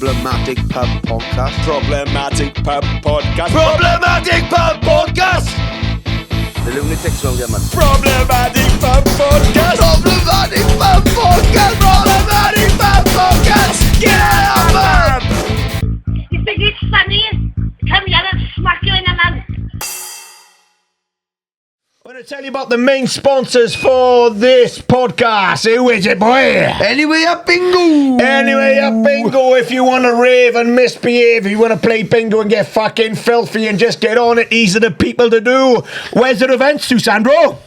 Problematic Pub Podcast. Problematic Pub Podcast. Problematic Pub Podcast! The Lunatics won't get much. Problematic Pub Podcast. Problematic Pub Podcast! Problematic Pub Podcast! Get out of pub! You think it's funny? Come here and smack you in the mouth. I'm going to tell you about the main sponsors for this podcast. Who is it, boy? Anyway up bingo! Anyway, bingo. If you want to rave and misbehave, if you want to play bingo and get fucking filthy and just get on it, these are the people to do. Where's the events, Susandro?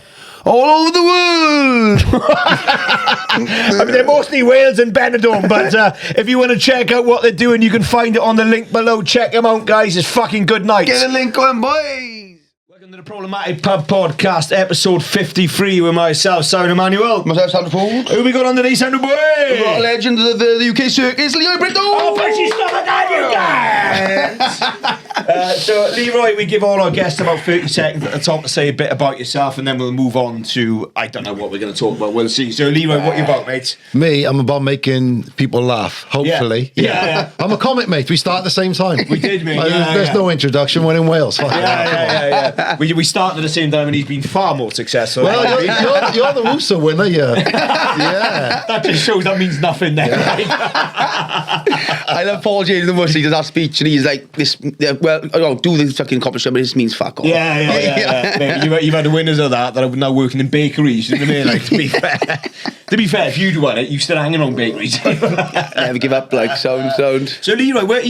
All over the world! I mean, they're mostly Wales and Benidorm, but if you want to check out what they're doing, you can find it on the link below. Check them out, guys. It's fucking good night. Get a link on, boys! Welcome to the Problematic Pub Podcast, episode 53 with myself, Sound Emmanuel. Myself, Sound Fold. Who we got on today, Sound Boy? We've got a legend of the UK circus, Leroy Brito! Oh, but she's not a guy, you guys! So, Leroy, we give all our guests about 30 seconds at the top to say a bit about yourself, and then we'll move on to, I don't know what we're going to talk about, we'll see. So, Leroy, what are you about, mate? Me, I'm about making people laugh, hopefully. Yeah. I'm a comic, mate. We start at the same time. We did, mate. There's no introduction. We're in Wales. Yeah. We started at the same time, and he's been far more successful. Well, you're the Russo winner, yeah. That just shows that means nothing then. I love Paul James the most. He does that speech and he's like, "This, well, do the fucking accomplishment, but this means fuck off." Yeah. Mate, you've had the winners of that are now working in bakeries. You know what I mean? Like, to be fair, if you'd won it, you're still hanging on bakeries. Never give up, like sound. So, Leroy,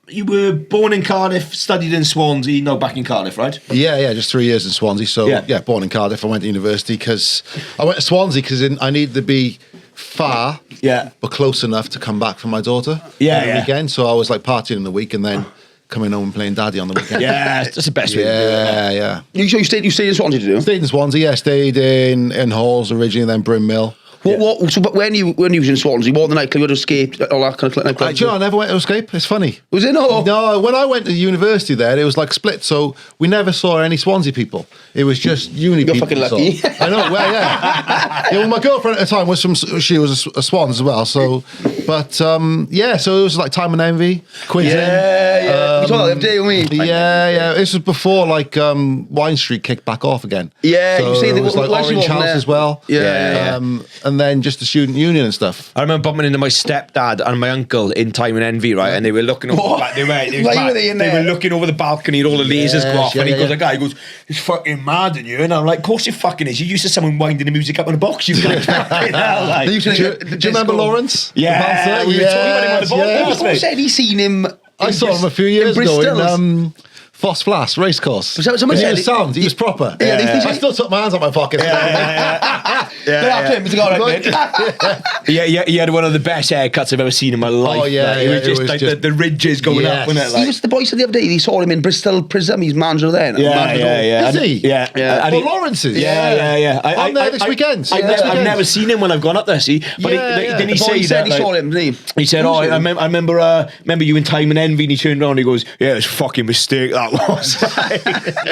you were born in Cardiff, studied in Swansea, now back in Cardiff, right? Yeah, just 3 years in Swansea. So, born in Cardiff. I went to university because I went to Swansea because I needed to be far, but close enough to come back for my daughter on the weekend. So I was like partying in the week and then coming home and playing daddy on the weekend. Yeah, that's the best way to do it. Yeah. You stayed in Swansea, did you? Stayed in Swansea, stayed in Halls originally, then Bryn Mill. But when you was in Swansea, what the nightclub, you had escaped all that kind of nightclub? I never went to Escape. It's funny. Was it not? No, when I went to university there, it was like split, so we never saw any Swansea people. It was just uni people. You're fucking lucky. I know, well, yeah. Well, my girlfriend at the time was she was a Swan as well, so, but, so it was like Time and Envy, Quiz In. Yeah. We saw that the other day, didn't we? Yeah. This was before, like, Wine Street kicked back off again. Yeah, so you see, it was like Orange House as well. Yeah. And then just the student union and stuff. I remember bumping into my stepdad and my uncle in Time and Envy, right? And they were looking over the back. They were looking over the balcony and all the lasers go off. And he goes, a guy goes, "It's fucking mad in you." And I'm like, "Of course it fucking is. You're used to someone winding the music up in a box. You can fucking hell, like." Do you remember Lawrence? Yeah. We were talking about him on the podcast, mate. Said he seen him. I saw him a few years ago in Foss Flass racecourse. Someone said sound. He was proper. Yeah. I still took my hands out my pocket. He had one of the best haircuts I've ever seen in my life. Oh yeah, it was just the ridges going up, wasn't it? He was the boy said the other day. He saw him in Bristol Prism. He's manager there. Yeah. Is he? Yeah. Well, Lawrence is. Yeah. I'm there this weekend. I've never seen him when I've gone up there. See, but didn't he say that? He saw him, didn't he? He said, "Oh, I remember you in Time and Envy." And he turned around and he goes, "Yeah, it's a fucking mistake that was."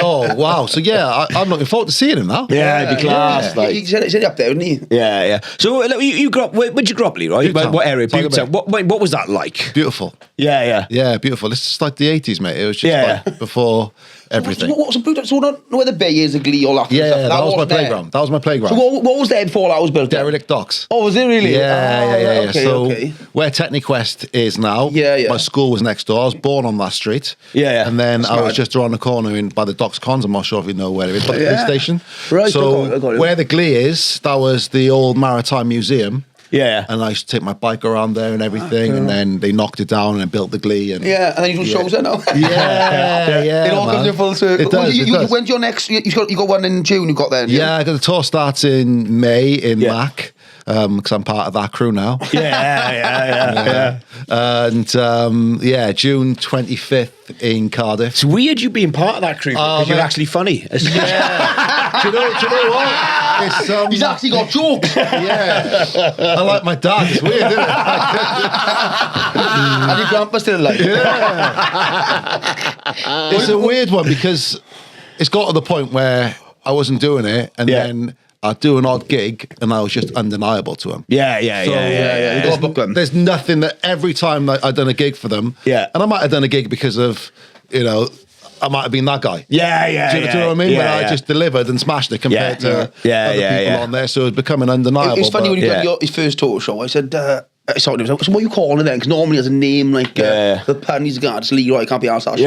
Oh wow! So I'm looking forward to seeing him now. Yeah, it'd be class. Like. He said up there, didn't he? Yeah. So you grew up. Where'd you grow up, Leroy? What area? Butetown. What was that like? Beautiful. Yeah, beautiful. It's just like the 80s, mate. It was just like before everything. What was a Butetown? So not where the Bay is, the Glee, all that. Yeah, that was my playground. That was my playground. So what was there before that was built? Derelict docks. Oh, was it really? Yeah. Okay, so where Techniquest is now, my school was next door. I was born on that street. Yeah. And then I was just around the corner by the Docks Cons. I'm not sure if you know where it is, but the police station. Right. So I got it. where the Glee is, that was the old Maritime Museum. Yeah. And I used to take my bike around there and everything, and then they knocked it down and built the Glee. And and then you do shows there now. Yeah. It all comes in full circle. It does. When's your next? You got one in June. You got then. Yeah, the tour starts in May in Mac. Because I'm part of that crew now. Yeah. And June 25th in Cardiff. It's weird you being part of that crew because you're actually funny. Yeah. do you know what? He's actually got jokes. Yeah. I like my dad. It's weird, isn't it? And your grandpa still like. It's a weird one because it's got to the point where I wasn't doing it, and then I'd do an odd gig, and I was just undeniable to them. Yeah. You got to book them. There's nothing that every time that I've done a gig for them, and I might have done a gig because of, I might have been that guy. Yeah. Do you know what I mean? Where I just delivered and smashed it compared to other people on there, so it's becoming undeniable. It's funny when he done his first talk show. I said, so what are you calling it then? Because normally has a name like the pun he's got. It's Leroy. Can't be asked that shit.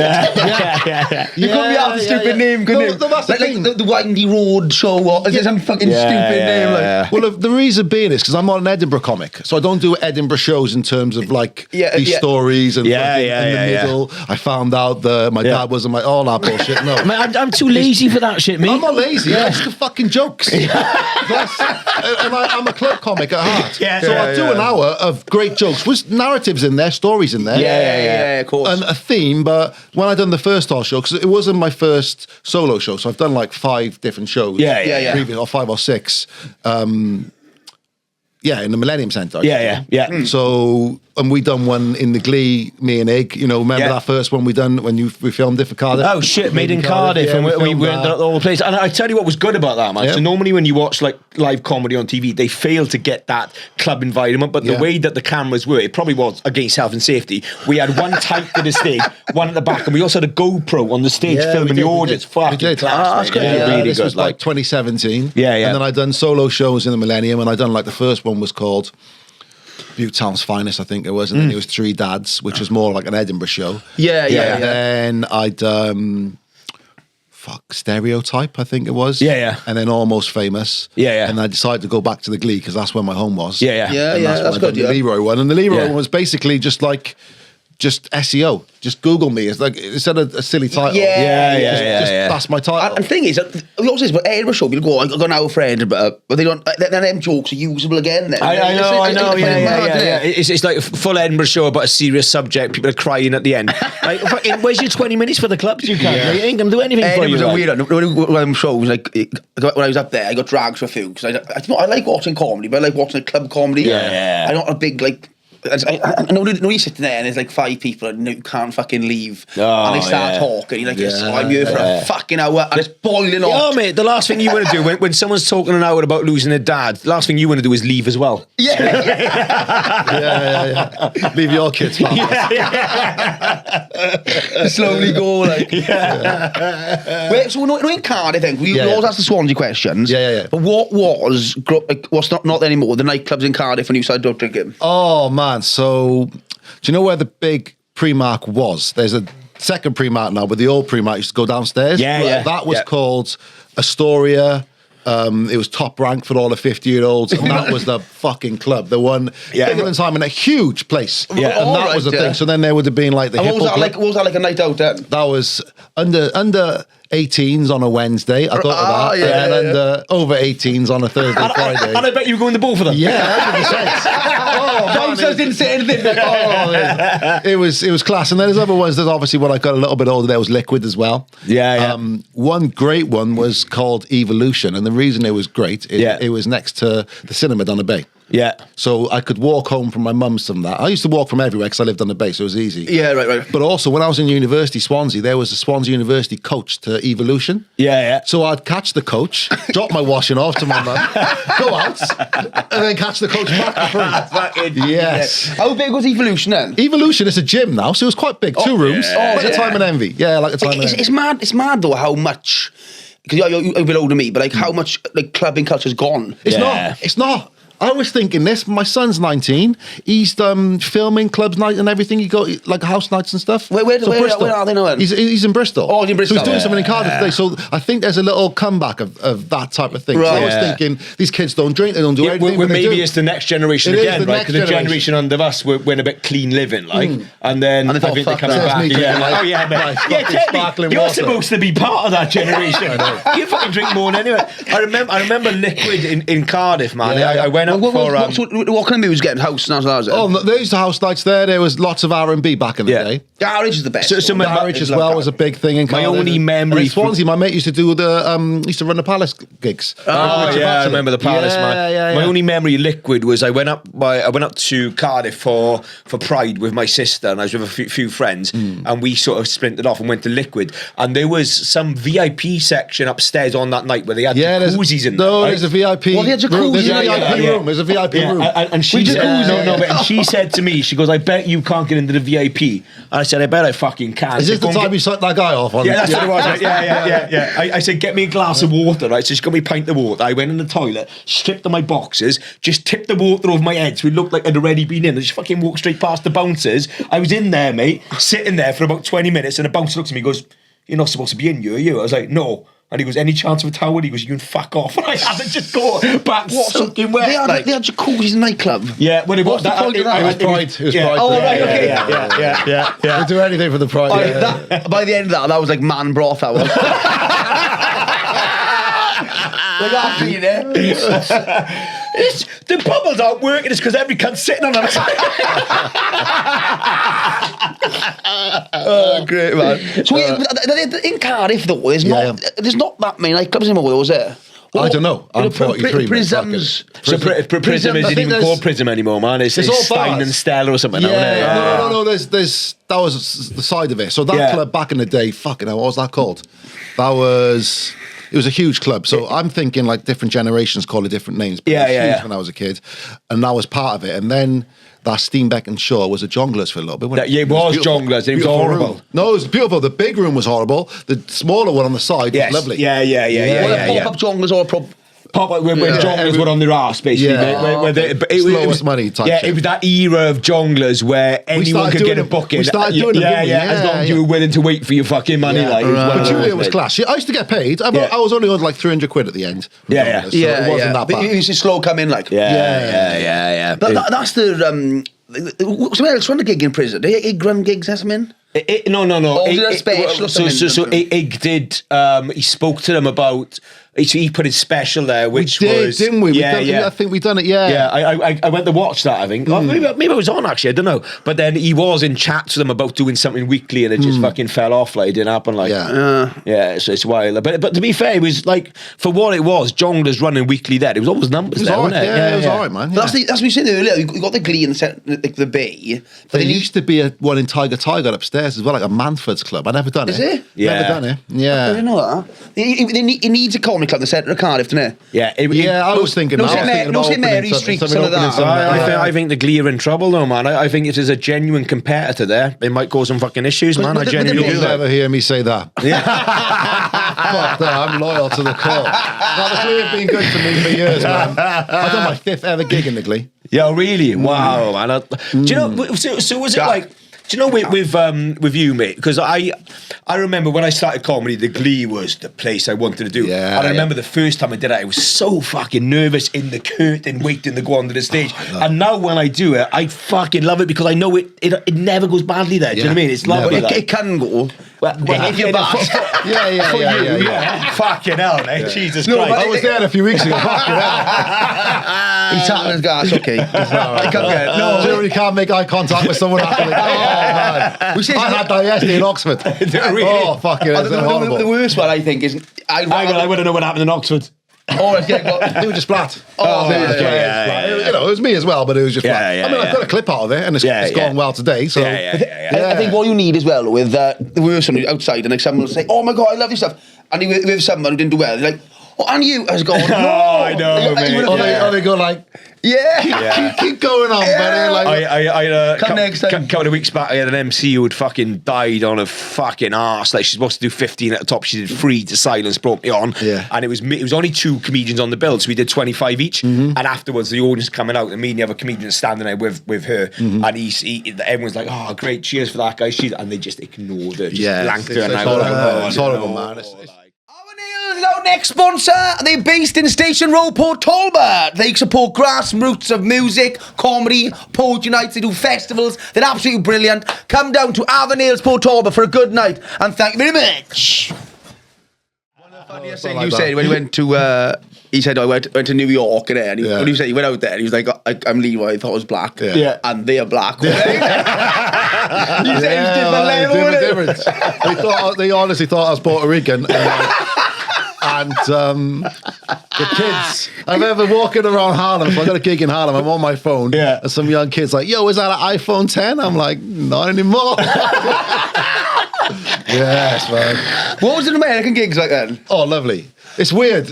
You couldn't be asked a stupid name, couldn't you? That's like the Windy Road show. Or is it some fucking stupid name? Like? Well, the reason being is because I'm not an Edinburgh comic, so I don't do Edinburgh shows in terms of like these stories and in the middle. I found out that my dad wasn't like all that bullshit. No, I'm too lazy for that shit, mate. I'm not lazy. I just do fucking jokes. And I'm a club comic at heart. So I do an hour of great jokes with narratives in there, stories in there. Yeah, of course. And a theme, but when I done the first talk show, because it wasn't my first solo show, so I've done like 5 different shows. Previous, or 5 or 6. In the Millennium Centre. So, and we done one in the Glee, me and Ig. Remember that first one we done when we filmed it for Cardiff? Oh shit, made in Cardiff, and we ended up all the place. And I tell you what was good about that, man. So normally when you watch like live comedy on TV, they fail to get that club environment. But the way that the cameras were, it probably was against health and safety. We had one tight to the stage, one at the back, and we also had a GoPro on the stage filming the audience. Fucking class, that's good. Really this good. was like 2017. And then I done solo shows in the Millennium, and I done like the first one was called Butetown's Finest, I think it was, and then it was 3 Dads, which was more like an Edinburgh show. And then I'd Stereotype, I think it was. And then Almost Famous. And I decided to go back to the Glee because that's where my home was. That's good. The Leroy one, and the Leroy one was basically just SEO. Just Google me. It's like instead of a silly title. That's my title. And the thing is, we also say, but Edinburgh show, people go, I got an hour for Edinburgh, but they don't. Then them jokes are usable again. Then I know. It's like a full Edinburgh show about a serious subject. People are crying at the end. Like, fucking, where's your 20 minutes for the clubs? You can't. You ain't gonna do anything for you. Edinburgh's a weird one. Shows like when I was up there, I got dragged for a few because I like watching comedy, but I like watching a club comedy. I'm not a big like. I know you're sitting there and there's like 5 people and you can't fucking leave and they start talking. You're like, yes, I'm here for a fucking hour and it's boiling hot. Yeah, mate, the last thing you want to do when someone's talking an hour about losing a dad, the last thing you want to do is leave as well. Leave your kids, slowly go like. Wait, so in Cardiff then, we always ask the Swansea questions. But what was what's not anymore, the nightclubs in Cardiff when you started out drinking? Oh man, so do you know where the big Primark was? There's a second Primark now, but the old Primark used to go downstairs. That was called Astoria. It was top rank for all the 50-year-olds, and that was the fucking club. The one bigger than Simon, a huge place. And that was the thing. So then there would have been like the what was that like a night out then? That was under 18s on a Wednesday. I thought of that. And under over 18s on a Thursday, Friday. And I bet you were going to both of them. Yeah, 100%. Didn't say anything. It was class. And then there's other ones. There's obviously when I got a little bit older, there was Liquid as well. One great one was called Evolution, and the reason it was great, it was next to the cinema down the bay. So I could walk home from my mum's from that. I used to walk from everywhere because I lived on the bay, so it was easy. Right. But also when I was in university, Swansea, there was a Swansea University coach to Evolution. So I'd catch the coach, drop my washing off to my mum, go out, and then catch the coach back for free. Yes. How big was Evolution then? Evolution is a gym now, so it was quite big. 2 rooms. Like a Time and Envy. Like a Time and Envy. It's mad though how much, because you're a bit older than me, but like how much like clubbing culture's gone. It's not. I was thinking this. My son's 19. He's filming clubs night and everything. He go like house nights and stuff. Where are they now? He's in Bristol. Oh, he's in Bristol. So he's doing something in Cardiff today. So I think there's a little comeback of that type of thing. So I was thinking these kids don't drink, they don't do anything. Maybe it's the next generation again, right? Because the generation under us went a bit clean living, like, and then I think they're coming back. You're supposed to be part of that generation. You fucking drink more than anyone. I remember Liquid in Cardiff, man. I went up for what kind of music getting house and that? Oh, there used to house nights there. There was lots of R&B back in the day. Garage is the best. So Garage as well was a big thing in Cardiff. My only memory in Swansea, my mate used to do used to run the Palace gigs. I remember the Palace, man. Yeah. My only memory of Liquid was I went up to Cardiff for Pride with my sister, and I was with a few friends, and we sort of splintered off and went to Liquid, and there was some VIP section upstairs on that night where they had jacuzzis in there. No, there's a VIP. Well, they had jacuzzi. There's a VIP room. And she she said to me, she goes, "I bet you can't get into the VIP." And I said, "I bet I fucking can." Is this the time you sucked that guy off? Yeah, that's what it was. Right? Yeah. I said, "Get me a glass of water," right? So she got me a pint of water. I went in the toilet, stripped on my boxes, just tipped the water over my head so it looked like I'd already been in. I just fucking walked straight past the bouncers. I was in there, mate, sitting there for about 20 minutes, and the bouncer looks at me and goes, "You're not supposed to be in here, are you?" I was like, "No." And he goes, "Any chance of a towel?" He goes, "You can fuck off." And I had to just go back soaking wet. They had jacuzzis in the nightclub. Yeah, when it was that. It was Pride. It was Pride. Oh, right, okay. Yeah. We'll do anything for the Pride. By the end of that was like man broth, that was. Like after you there. The bubbles aren't working, it's because every cunt's sitting on them. Oh, great, man. So in Cardiff, though, there's not that many nightclubs anymore, though, is there? I don't know. I'm 43. Prisms. So Prism isn't even called Prism anymore, man. It's all Stein and Stella or something. No. There's that was the side of it. So that club back in the day, fucking hell, what was that called? It was a huge club, so I'm thinking like different generations call it different names. But it was huge when I was a kid, and that was part of it. And then that Steenbeck and Shaw was a Jongleurs for a little bit. It was Jongleurs. It was horrible. Room. No, it was beautiful. The big room was horrible. The smaller one on the side was lovely. Yeah. Pop-up Jongleurs or Pop-up when Jongleurs were on their arse, basically. It was money type shit. It was that era of Jongleurs where anyone could get a booking. We started doing it, as long as you were willing to wait for your fucking money. But Julia was class. I used to get paid. I was only on like 300 quid at the end. So it wasn't that bad. You used to slow come in, like. Yeah. That's the... Someone else run a gig in prison. Did Ig run gigs or something? No. Or was it a special or something? So Ig did... he spoke to them about... He put his special there, which was... didn't we? I think we done it, Yeah, I went to watch that, I think. Maybe I was on, actually, I don't know. But then he was in chats with them about doing something weekly, and it just fucking fell off, like, it didn't happen, like... Yeah, so it's wild. But to be fair, it was, like, for what it was, Jongleurs running weekly there, it was always numbers there, wasn't it? Yeah, it was all right, man. That's what you said earlier, you got the Glee and the Bay. There used to be one in Tiger upstairs as well, like a Manford's club. I never done it. Is it? Never done it. Yeah. I didn't know that. It needs a comedy club in the centre of Cardiff, doesn't it? I was thinking St Mary Street, some of that. I think the Glee are in trouble, though, man. I think if there's a genuine competitor there, it might cause some fucking issues, man. I genuinely You'll never hear me say that. Fuck that, I'm loyal to the core. The Glee have been good to me for years, man. I've done my 5th ever gig in the Glee. Yeah, really? Wow, man. Do you know, so was it like... Do you know with you, mate? Because I remember when I started comedy, the Glee was the place I wanted to do. Yeah, and I remember the first time I did it, I was so fucking nervous in the curtain, waiting to go onto the stage. And now when I do it, I fucking love it because I know it never goes badly there. Do you know what I mean? It's lovely. It can go. If you're bad. Yeah. Fucking hell, mate. Jesus Christ. I was there a few weeks ago. Fucking hell. He's tapping his gas, okay. You can't make eye contact with someone after man. I had that yesterday in Oxford. Really? Oh, fucking horrible. The worst one, I think, is... I want to know what happened in Oxford. They were just flat. It was me as well, but it was just flat. I mean, I've got a clip out of it, and it's gone well today. So I think what you need as well with the worst one outside, and like someone will say, "Oh my god, I love your stuff," and with someone who didn't do well, they're like, "Oh, and you has gone." No, I know, mate. They go like, keep going on, buddy. Like, come next time. Couple of weeks back, I had an MC who had fucking died on a fucking arse. Like, she's supposed to do 15 at the top. She did 3 to silence, brought me on. Yeah. And it was only 2 comedians on the bill, so we did 25 each. And afterwards, the audience coming out, and me and the other comedian standing there with her. And everyone's like, "Oh, great, cheers for that guy." And they just ignored her, blanked her. It's horrible, man. Our next sponsor, they're based in Station Road, Port Talbot. They support grassroots of music, comedy, poetry nights. They do festivals. They're absolutely brilliant. Come down to Avon Nails, Port Talbot for a good night, and thank you very much. Funniest thing you said when he went to, he said, I went to New York and when he said he went out there, and he was like, I'm Leroy, I thought I was black. Yeah. And they are black. He said different. They honestly thought I was Puerto Rican. And the kids, I'm ever walking around Harlem, so I got a gig in Harlem, I'm on my phone, and some young kid's like, yo, is that an iPhone 10? I'm like, not anymore. Yes, man. What was an American gigs like then? Oh, lovely. It's weird.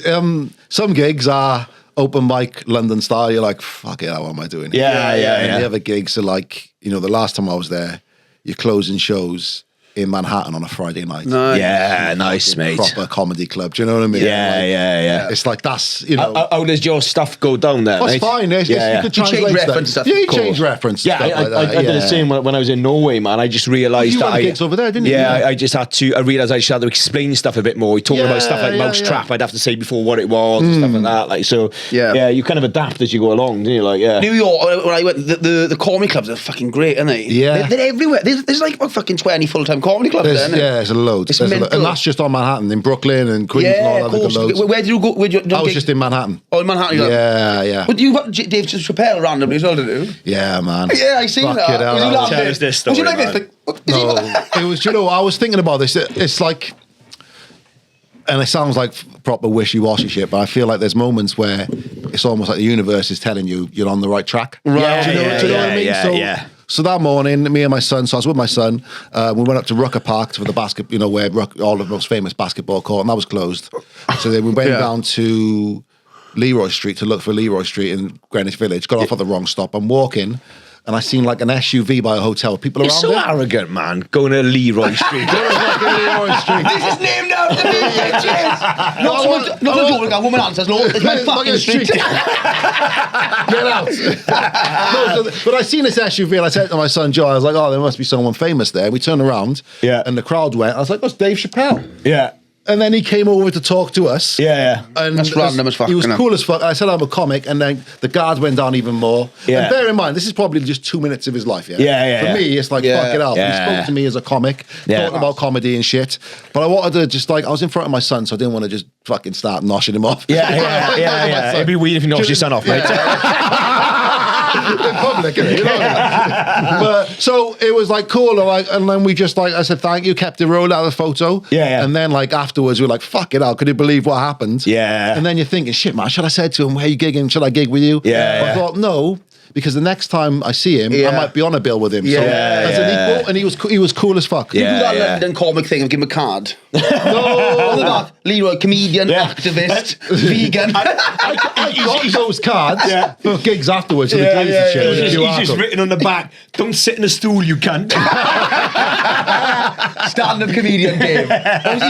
Some gigs are open mic, London style. You're like, fuck it, what am I doing here? And the other gigs are like, the last time I was there, you're closing shows in Manhattan on a Friday night. Nice. Yeah, nice, mate. Proper comedy club. Do you know what I mean? Yeah. It's like that's, How does your stuff go down there, That's mate? fine. You could change reference stuff. Yeah, you change reference. Yeah, I did the same when I was in Norway, man. I just realised that gigs over there, didn't you? Yeah, I just had to. I realised I just had to explain stuff a bit more. Talking about stuff like Mousetrap, I'd have to say before what it was and stuff like that. Like so, you kind of adapt as you go along, don't you? Like, New York, when I went, the comedy clubs are fucking great, aren't they? Yeah, they're everywhere. There's like fucking 20 full-time comedy clubs there, isn't there's a load. And that's just on Manhattan, in Brooklyn and Queens and all that. Loads. Where did you go? I was just in Manhattan. Oh, in Manhattan. Yeah. But you got Dave Chappelle randomly as well, did you? Yeah, man. Yeah, I seen that. Tell us this story, was you like man. this? No, it was. I was thinking about this. It's like, and it sounds like proper wishy-washy shit, but I feel like there's moments where it's almost like the universe is telling you you're on the right track. Right. Do you know what I mean? So that morning, me and my son, so I was with my son, we went up to Rucker Park for the basketball, where all of the most famous basketball court, and that was closed. So then we went down to Leroy Street to look for Leroy Street in Greenwich Village, got off at the wrong stop. I'm walking, and I seen like an SUV by a hotel with people You're around so it. arrogant, man, going to Leroy Street. Leroy Street. This is named after me, bitches. Not a joke, a woman answers, Lord. It's my fucking street. Get out. But I seen this SUV and I said to my son Joe, I was like, oh, there must be someone famous there. We turned around and the crowd went. I was like, that's Dave Chappelle. Yeah. And then he came over to talk to us. Yeah. And that's random as fuck. He was cool as fuck. I said I'm a comic, and then the guards went down even more. Yeah. And bear in mind, this is probably just 2 minutes of his life. For Yeah. me, it's like, fuck it up. Yeah. He spoke to me as a comic, talking about comedy and shit. But I wanted to just I was in front of my son, so I didn't want to just fucking start noshing him off. Yeah. It'd be weird if you noshed your son off, mate. In public, but so it was like cool, and then we just I said thank you, kept it rolled out of the photo, and then afterwards we were like, fuck it out, could you believe what happened? And then you're thinking, shit man, should I say to him, hey, you gigging, should I gig with you? But I thought no, because the next time I see him, I might be on a bill with him. So as an equal, and he was cool as fuck. You do that London comic thing of give him a card. No, Leroy, comedian, activist, vegan. I got those cards for gigs afterwards. So He's just written on the back, don't sit in a stool, you cunt. Stand-up comedian, Dave.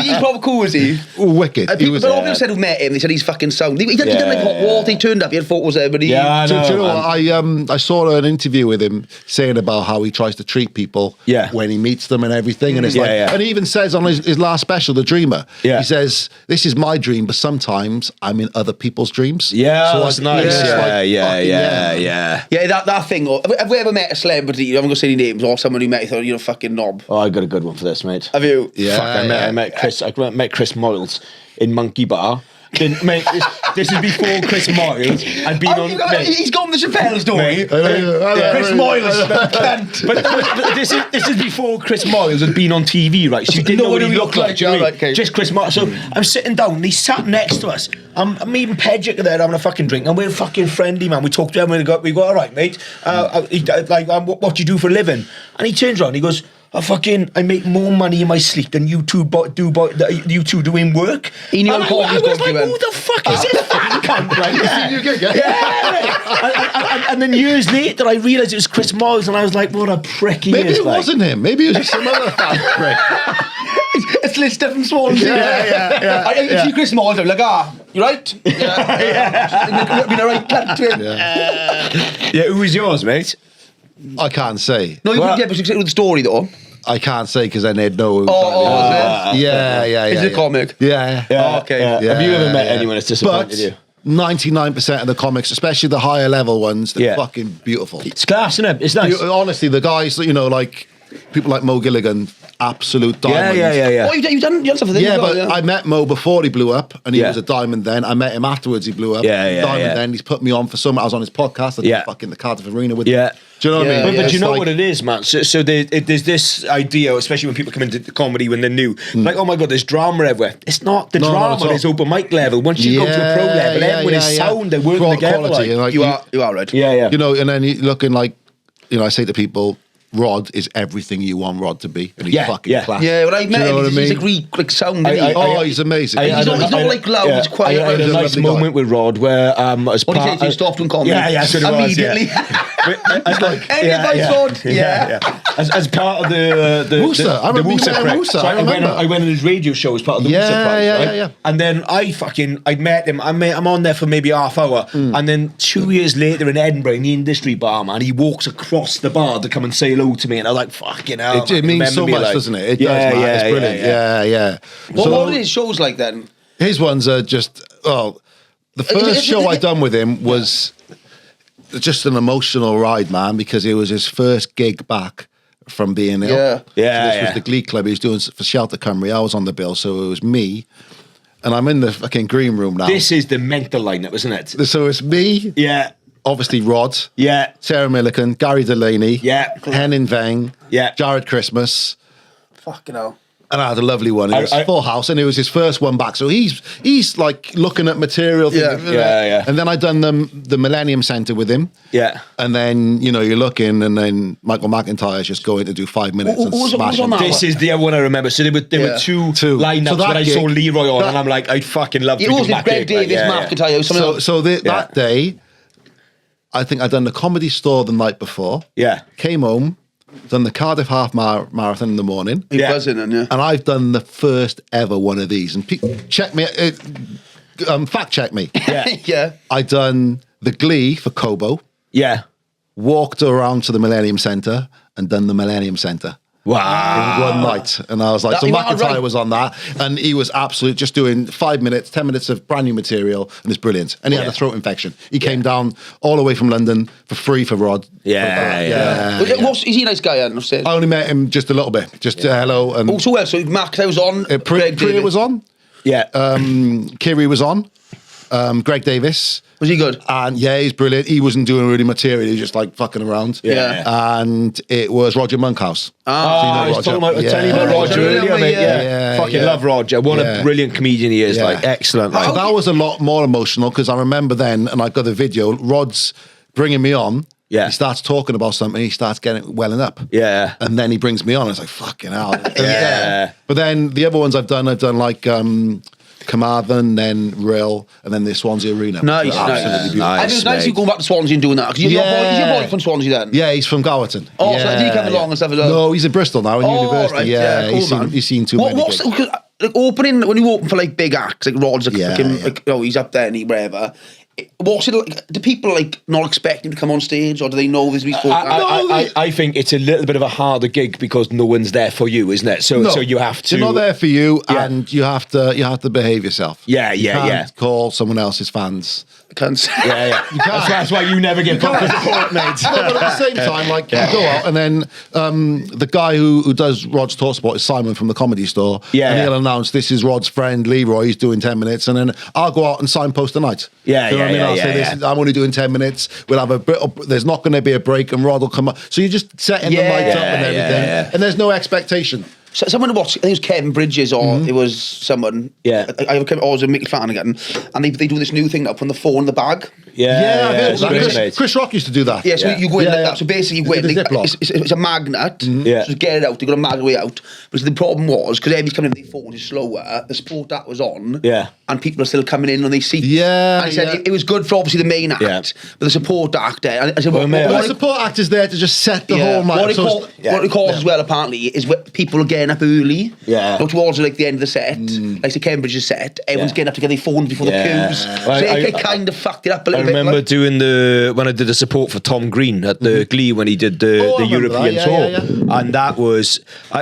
He's probably cool, is he? Wicked. But all people said who met him, they said he's fucking sound. He done like hot water, he turned up, he had photos there, but he... Yeah, I know. Do you know what? I saw an interview with him saying about how he tries to treat people when he meets them and everything, and it's and he even says on his last special, The Dreamer, he says, this is my dream, but sometimes I'm in other people's dreams. Yeah, so that's nice. Yeah, that thing. Have we ever met a celebrity, you haven't got to say any names, or someone who met you thought you're a fucking knob? Oh, I got a good one for this, mate. Have you? Yeah. Fuck, I met Chris Moyles in Monkey Bar. Mate, this is before Chris Moyles. I'd been on. He's gone the Chappelle story. Chris Moyles, but this is before Chris Moyles had been on TV, right? So you didn't know what he looked like. Just Chris Moyles. So I'm sitting down, and he sat next to us. I'm meeting Pedrick there having a fucking drink, and we're fucking friendly, man. We talked to him, and we go, all right, mate. What do you do for a living? And he turns around, and he goes, I make more money in my sleep than you two doing work. He knew I was like, who the fuck is this fucking cunt? And then years later, I realised it was Chris Moyles, and I was like, what a prick he is. Maybe it wasn't him. Maybe it was just some other fat prick. It's Lister from Swansea. I see Chris Moyles, I'm like, you right? Yeah. Been a right cunt to him. Yeah, who was yours, mate? I can't say. No, but you with the story though. I can't say because then they'd know. Yeah. Is it a comic? Yeah. Okay. Yeah. Have you ever met anyone that's disappointed you? 99% of the comics, especially the higher level ones, they're fucking beautiful. It's class, isn't it? It's nice. Honestly, the guys, like people like Mo Gilligan, absolute diamond. Yeah. Oh, you've done stuff with him Yeah, as well, but I met Mo before he blew up, and he was a diamond then. I met him afterwards, he blew up. Diamond then. He's put me on for some. I was on his podcast. I did fucking the Cardiff Arena with him. Do you know what I mean? But do you know what it is, man? So there's this idea, especially when people come into comedy when they're new, like, oh my God, there's drama everywhere. It's not. The drama is open mic level. Once you go to a pro level, everyone is sound. They're working together. Like, you are right. Yeah. You know, and then you're looking like, you know, I say to people, Rod is everything you want Rod to be, and he's fucking class. Yeah, when I met him, he's like sound. He's amazing. He's not like loud. He's quiet. I had a nice moment with Rod where, as what did he say? He stopped doing comedy. Yeah, so immediately. It's like any advice, Rod? Yeah. As part of the Musa, I remember Musa prep. Musa. So I went on his radio show as part of the Musa prize, right? And then I'd met him. I'm on there for maybe half hour, and then 2 years later in Edinburgh in the industry bar, man, he walks across the bar to come and say hello to me, and I was like, fucking hell. It means so much, doesn't it? It does, man. It's brilliant. Yeah. What were his shows like then? His ones are just, the first show I done with him was just an emotional ride, man, because it was his first gig back from being ill. This was the Glee Club he was doing for Shelter Cymru. I was on the bill, so it was me. And I'm in the fucking green room now. This is the mental lineup, isn't it? So it's me. Yeah. Obviously Rod. Yeah. Sarah Millican, Gary Delaney. Yeah. Henning Veng. Yeah. Jared Christmas. Fucking hell. And I had a lovely one. It was Full House, and it was his first one back. So he's like looking at material. Yeah. And then I done the Millennium Centre with him. Yeah. And then, you know, you're looking, and then Michael McIntyre's just going to do 5 minutes and smash it. This is the other one I remember. So there were two lineups that I saw Leroy on, and I'm like, I'd fucking love to do that. Greg Davis, McIntyre, something else. So that day, I think I'd done the Comedy Store the night before. Yeah. Came home, done the Cardiff half marathon in the morning. And I've done the first ever one of these. And check me, fact check me. Yeah. I done the Glee for Kobo. Yeah. Walked around to the Millennium Centre and done the Millennium Centre. Wow. In one night. And I was like, so McIntyre was on that, and he was absolute, just doing 5 minutes, 10 minutes of brand new material, and it's brilliant. And he had a throat infection. He came down all the way from London for free for Rod. Is he a nice guy? I only met him just a little bit, just hello. And so McIntyre was on. Priya was on. Yeah. Kiri was on. Greg Davis. Was he good? And yeah, he's brilliant. He wasn't doing really material. He was just like fucking around. Yeah. And it was Roger Monkhouse. I was telling you about Roger earlier, mate. Yeah. Fucking love Roger. What a brilliant comedian he is. Like, excellent. Like, that was a lot more emotional because I remember then, and I got the video, Rod's bringing me on. Yeah. He starts talking about something, he starts getting welling up. Yeah. And then he brings me on, and it's like, fucking hell. But then the other ones I've done like Carmarthen, then Rill, and then the Swansea Arena. Nice. Absolutely beautiful. And it was nice you going back to Swansea and doing that. Because your boy from Swansea then? Yeah, he's from Gowerton. Oh, so did he come along and stuff as well? No, he's in Bristol now, in university. Right. Cool, he's seen too many gigs. Like opening, when you open for like big acts, like Rod's like, he's up there and wherever. What's it like? Do people like not expect him to come on stage, or do they know there's I think it's a little bit of a harder gig because no one's there for you, isn't it? So you have to. They're not there for you, and you have to behave yourself. You can't call someone else's fans. Yeah. That's why you never get booked as a court, mate. No, but at the same time, like you go out, and then the guy who does Rod's Talk Spot is Simon from the Comedy Store. And he'll announce this is Rod's friend Leroy. He's doing 10 minutes, and then I'll go out and signpost the night. I'll say I'm only doing 10 minutes. We'll have a bit. There's not going to be a break, and Rod will come up. So you're just setting the mic up and everything, and there's no expectation. So someone watched, I think it was Kevin Bridges or it was someone. Yeah. I was a Mickey Flanagan, and they do this new thing up on the phone in the bag. I've heard. Chris Rock used to do that. Yeah, so you go in like that. So basically you go in, it's a magnet. So to get it out, you got to mag it way out. But the problem was, because everybody's coming in with their phone is slower, the sport act was on. And people are still coming in on their seats. And he said it was good for obviously the main act, but the support act there. And I said, the support act is there to just set the whole mic. What it causes as well, apparently, is people are getting up early. Towards like the end of the set, like the Cambridge's set, everyone's getting up to get their phones before the cues. So it kind of fucked it up a little bit. I remember doing when I did the support for Tom Green at the Glee when he did the European tour, and that was,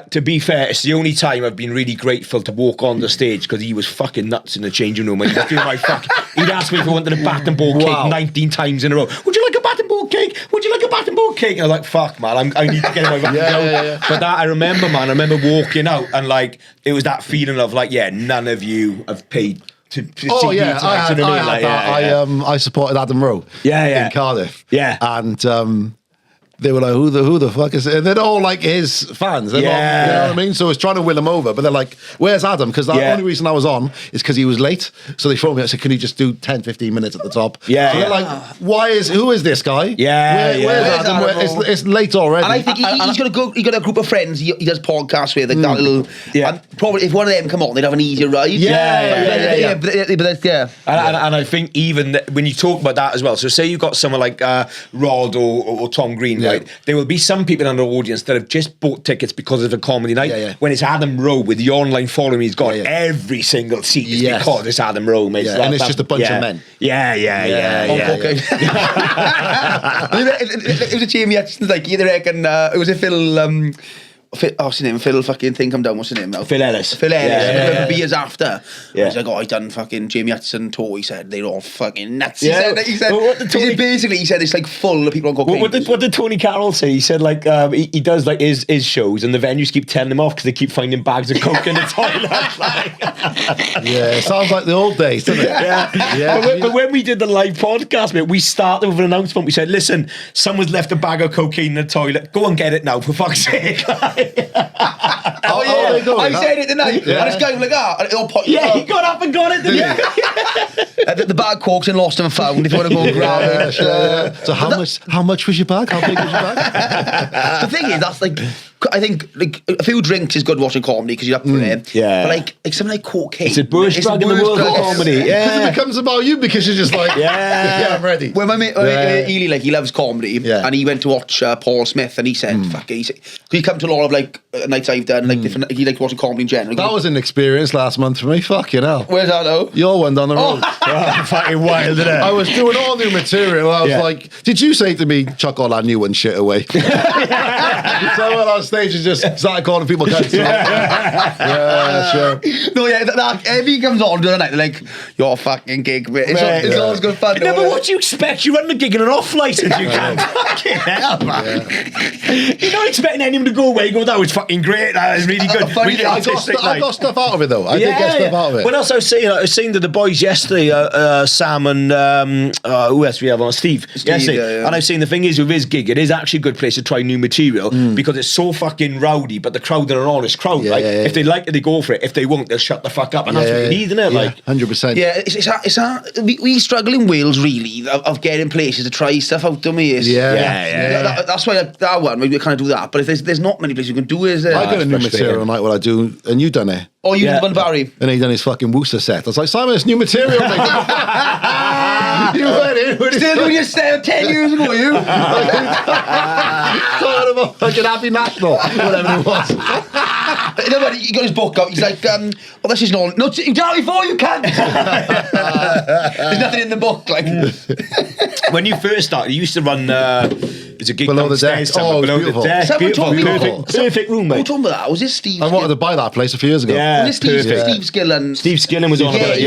to be fair, it's the only time I've been really grateful to walk on the stage because he was fucking nuts in the changing room. He'd ask me if I wanted a bat and ball cake 19 times in a row. Would you like a bat and ball cake? cake. Would you like a batting ball cake? And I was like, fuck, man, I need to get in my van. But that I remember, man. I remember walking out and like it was that feeling of like, yeah, none of you have paid to see me tonight. I supported Adam Rowe. In Cardiff. And they were like, who the fuck is it? And they're all like his fans. They're not, you know what I mean? So I was trying to win them over, but they're like, where's Adam? Because the only reason I was on is because he was late. So they phoned me and said, can you just do 10, 15 minutes at the top? So they're like, who is this guy? Where's Adam? It's late already. And I think he's got a group of friends he does podcasts with, like that little. And probably if one of them come on, they'd have an easier ride. And I think even when you talk about that as well, so say you've got someone like Rod or Tom Green, right? There will be some people in our audience that have just bought tickets because of a comedy night. When it's Adam Rowe with the online following he's got, every single seat is because it's Adam Rowe, mate. And it's just a bunch of men. It was a Jamie Hutchins, like, you reckon, it was a Phil... what's his name? Phil fucking thing come down. What's his name now? Phil Ellis. Beers after. He's like, I done fucking Jamie Hutchison tour. He said they're all fucking nuts. He said basically he said it's like full of people on cocaine. What did Tony Carroll say? He said like he does like his shows and the venues keep telling him off because they keep finding bags of coke in the toilet. It sounds like the old days, doesn't it? But when we did the live podcast, mate, we started with an announcement. We said, listen, someone's left a bag of cocaine in the toilet. Go and get it now, for fuck's sake. I said it tonight, and this guy was like, and it all put he got up and got it, didn't he? The bag corks and lost and found. If you want to go grab it. So how much was your bag? How big was your bag? The thing is, that's like, I think like a few drinks is good watching comedy because you're up for it. But like something like cocaine, it's a worst drug in the world of comedy. Because it becomes about you because you're just like, I'm ready. When my mate Ely, like, he loves comedy, and he went to watch Paul Smith, and he said, "Fuck it." He come to a lot of like nights I've done, like different. He likes watching comedy in general. That was an experience last month for me. Fuck you know. Where's that though? Your one down the road. Fucking wild, isn't it? I was doing all new material. I was like, did you say to me, chuck all that new one shit away? So well on stage and just started calling people cunts. Sure. No, that if he comes on during the night, they're like, you're a fucking gig, mate. It's always good fun. No, but what do you expect? You run the gig in an off license, you can't. Fucking hell, man. You're not expecting anyone to go away and go, that was fucking great, that was really good. I got stuff out of it though. I did get stuff out of it. What else I was saying to the boys yesterday, Sam and who else we have on? Steve yesterday. And I was saying the thing is with his gig, it is actually a good place to try new material because it's so fucking rowdy, but the crowd are an honest crowd. If they like it, they go for it. If they won't, they'll shut the fuck up. And that's what you need, isn't it? Like 100%. Yeah, we struggle in Wales really of getting places to try stuff out, don't we? That's why that one we kind of do that. But if there's not many places you can do, is there? I got a new material night. What I do, and you done it. Oh, you did one, Barry. And he done his fucking Worcester set. I was like, Simon, it's new material. You went in. Still doing your set 10 years ago, you? Talking about fucking Happy National, whatever it was. He got his book out. He's like, well, this is not. No, you done it before, you can't. There's nothing in the book, like. When you first started, you used to run. It's a gig below the deck. Below the deck. Perfect room, mate. Who told me that? Was this Steve? I wanted to buy that place a few years ago. Yeah, was this Steve Skillen? Steve Skillen was on about it. He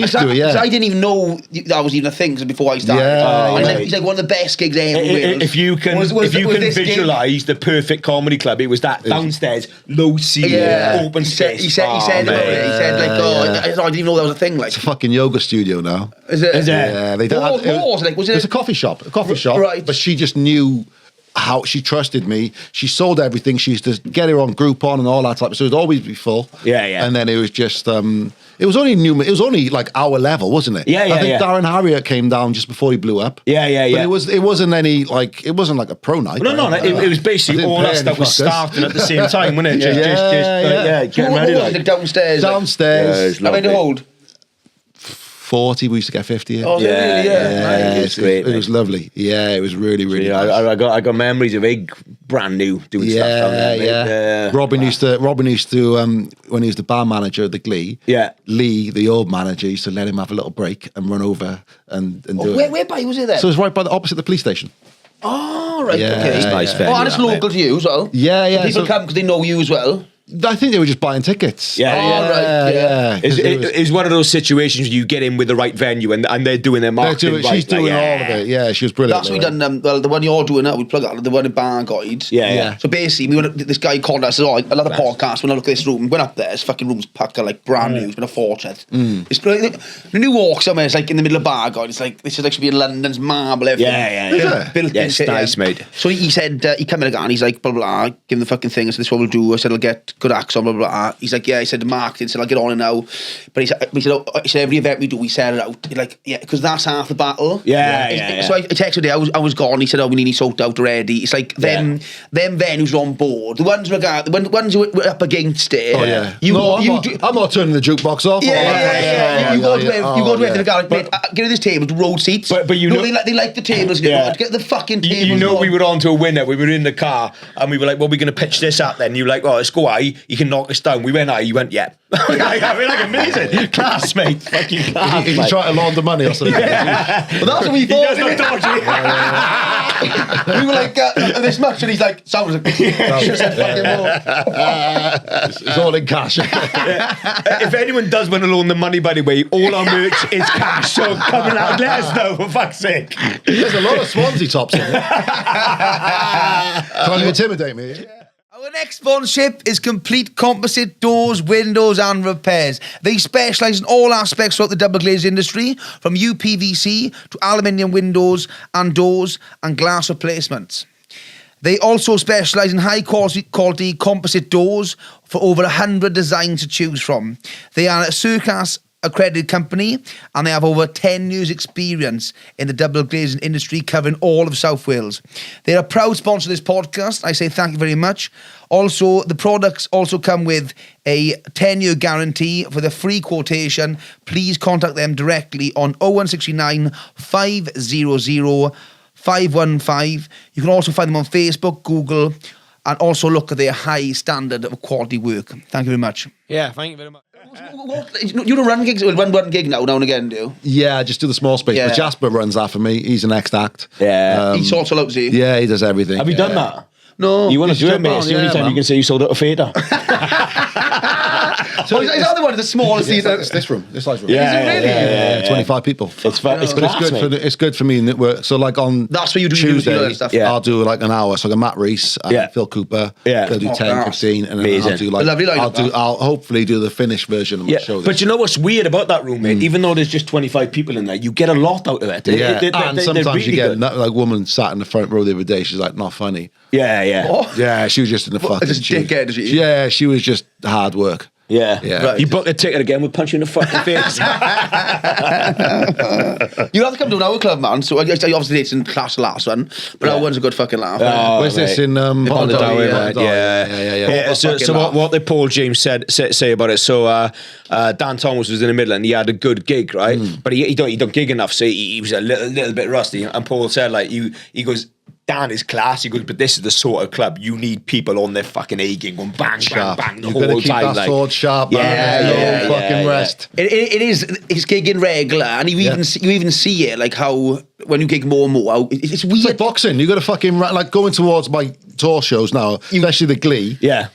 used to do it, yeah. I didn't even know that was even a thing before I started. He's like one of the best gigs ever. If you can visualise the perfect comedy club, it was that downstairs, low ceiling, open space. He said like, I didn't even know that was a thing. Like, it's a fucking yoga studio now. Is it? Yeah, they don't. It was a coffee shop. Right. But she just knew how she trusted me. She sold everything. She used to get her on Groupon and all that type. So it would always be full. Yeah. And then it was just. It was only new. It was only like our level, wasn't it? Yeah. I think Darren Harriott came down just before he blew up. Yeah. But it wasn't any like it wasn't like a pro night. No. It was basically all that stuff was starting at the same time, wasn't it? Getting ready. Like downstairs. Downstairs. How many to hold? 40, we used to get 50 in. Oh, It's great. It was lovely. Yeah, it was really, really nice. I got memories of Ig brand new doing stuff down there. Robin used to when he was the bar manager at the Glee. Yeah. Lee, the old manager, used to let him have a little break and run over and do it. Whereabouts was it then? So it was right by opposite the police station. Oh, right. Yeah, okay. It's nice venue. And it's local to you as well. Yeah. People come because they know you as well. I think they were just buying tickets. Yeah. It's one of those situations where you get in with the right venue and they're doing their marketing. She's doing all of it. Yeah, she was brilliant. That's what we done. Well, the one you're doing now, we plug out the one in Bargoed. Yeah. So basically, this guy called us. Oh, another podcast. When I look at this room, went up there. This fucking room's packed like brand new. It's been a fortune. It's like, when you walk somewhere, it's like in the middle of Bargoed. It's like this is like should be in London's marble. Everything. Yeah. Built it's nice, mate. So he said he come in again. He's like blah blah. Give him the fucking thing. I said this is what we'll do. I said I'll get good acts on blah blah. He's like, yeah, he said the marketing, said I'll get on it now. But he said every event we do, we sell it out. He's like, yeah, because that's half the battle. So I texted him, I was gone. He said, oh, we need to sort out already. It's like them venues are on board. The ones who were up against it. Oh yeah. I'm not turning the jukebox off. Yeah. You go to the guy, mate, get this table to road seats. But you know they like the tables. Get the fucking tables. You know, we were on to a winner. We were in the car and we were like, well, we're going to pitch this up then. You were like, oh, let's go high. You can knock us down. We went high. You went, yeah. We're like amazing. Class, mate. Fucking class. You try to launder money or something. Well, that's what we thought. He does look dodgy. We were like, this much, and he's like, sounds like, should said fucking more. It's all in cash. If anyone does want to loan the money, by the way, all our merch is cash. So come and let us know, for fuck's sake. There's a lot of Swansea tops in there. Trying to intimidate me. Our next sponsorship is Complete Composite Doors, Windows and Repairs. They specialise in all aspects of the double glazed industry, from UPVC to aluminium windows and doors and glass replacements. They also specialise in high quality composite doors for over 100 designs to choose from. They are a Circas accredited company and they have over 10 years experience in the double glazing industry, covering all of South Wales. They're a proud sponsor of this podcast. I say thank you very much. Also, the products also come with a 10-year guarantee. For the free quotation, please contact them directly on 0169 500 515. You can also find them on Facebook, Google, and also look at their high standard of quality work. Thank you very much. Yeah, thank you very much. You don't run gigs? Run one gig now and again, do you? Yeah, I just do the small space. Yeah. But Jasper runs that for me. He's an ex-act. Yeah. He sorts all out, does he? Yeah, he does everything. Have you done that? No. You want to do it, mate? It's the only time man. you can say you sold out a fader. So is that the one, the smallest? It's this room, this size room. Yeah. 25 people. It's But class, it's good for me. So like on That's where you do Tuesday, stuff. Yeah. I'll do like an hour. So I got Matt Reese, Phil Cooper. Yeah. They'll do 10, 15, and then Amazing. I'll do like Lovely lineup, I'll hopefully do the finished version of my show. But you know what's weird about that room, mate? Even though there's just 25 people in there, you get a lot out of it. And sometimes really you get good. like a woman sat in the front row the other day. She's like, not funny. Yeah. Oh. Yeah, she was just in the fucking. Just dickhead, is she? Yeah, she was just hard work. Yeah. Right. You book a ticket again, we'll punch you in the fucking face. You'll have to come to our club, man. So obviously it's in class, the last one, but our one's a good fucking laugh. Where's this in Ponderdown, Yeah. So what the Paul James say about it? So Dan Thomas was in the middle and he had a good gig, right? But he don't gig enough, so he was a little bit rusty. And Paul said, like, he goes, Dan is class. He goes, but this is the sort of club you need people on their fucking A game going bang, sharp. bang, bang the You've whole got to keep time. that sword sharp. No fucking rest. It is. It's gigging regular, and you even see it like how when you gig more and more, how it's weird. It's like boxing. You got to fucking like going towards my tour shows now, especially the Glee. Yeah.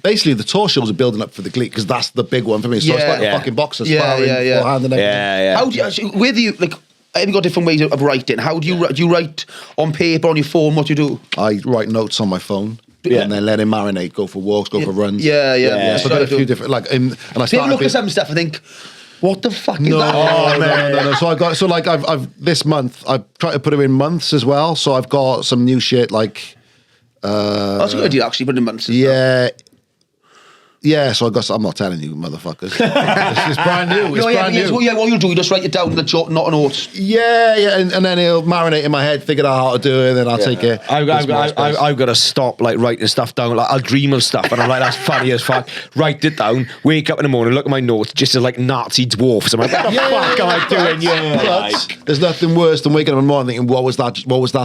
Basically, the tour shows are building up for the Glee because that's the big one for me. So it's like fucking boxers sparring beforehand and everything. Yeah. How do you? Where do you like? I've got different ways of writing. How do you write on paper, on your phone? What do you do? I write notes on my phone. And then let him marinate, go for walks, go for runs. Yeah. So I've got a few different, like, and I started look at some stuff and think, what the fuck is that? No. So I've this month, I've tried to put it in months as well. So I've got some new shit like. That's a good idea, actually, put it in months. Yeah, so I'm not telling you, motherfuckers. It's brand new. It's brand new. What you'll do, you just write it down in the chalk, not a note. Yeah, and then he'll marinate in my head, figure out how to do it, and then I'll take it. I've got to stop like writing stuff down. Like I'll dream of stuff, and I'm like, that's funny as fuck. Write it down. Wake up in the morning, look at my notes, just as like Nazi dwarfs. I'm like, what the fuck am I doing? But there's nothing worse than waking up in the morning thinking, what was that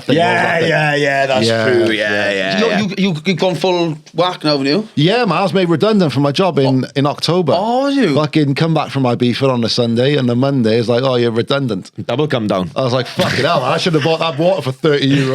thing? Yeah, that's true. Yeah. You've gone full whack now, haven't you? Yeah, man, I was made redundant from my job in October. Oh, you? Fucking come back from Ibiza on a Sunday, and the Monday is like, oh, you're redundant. Double come down. I was like, fuck it hell, man. I should have bought that water for €30.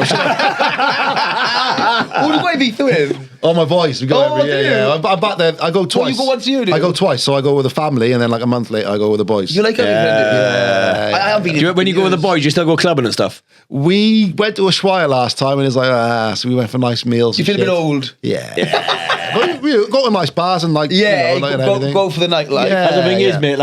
What did Ibiza with? Oh, my boys. We go every year. Yeah. I'm back there. I go twice. You go once a year, do you? I go twice. So I go with the family, and then like a month later, I go with the boys. You like having Yeah. I have been. When you go with the boys, you still go clubbing and stuff? We went to Ushuaia last time, and it's like, so we went for nice meals. You feel a bit old? Yeah. But we go to nice bars and like, go for the nightlife. Yeah. The thing is, mate,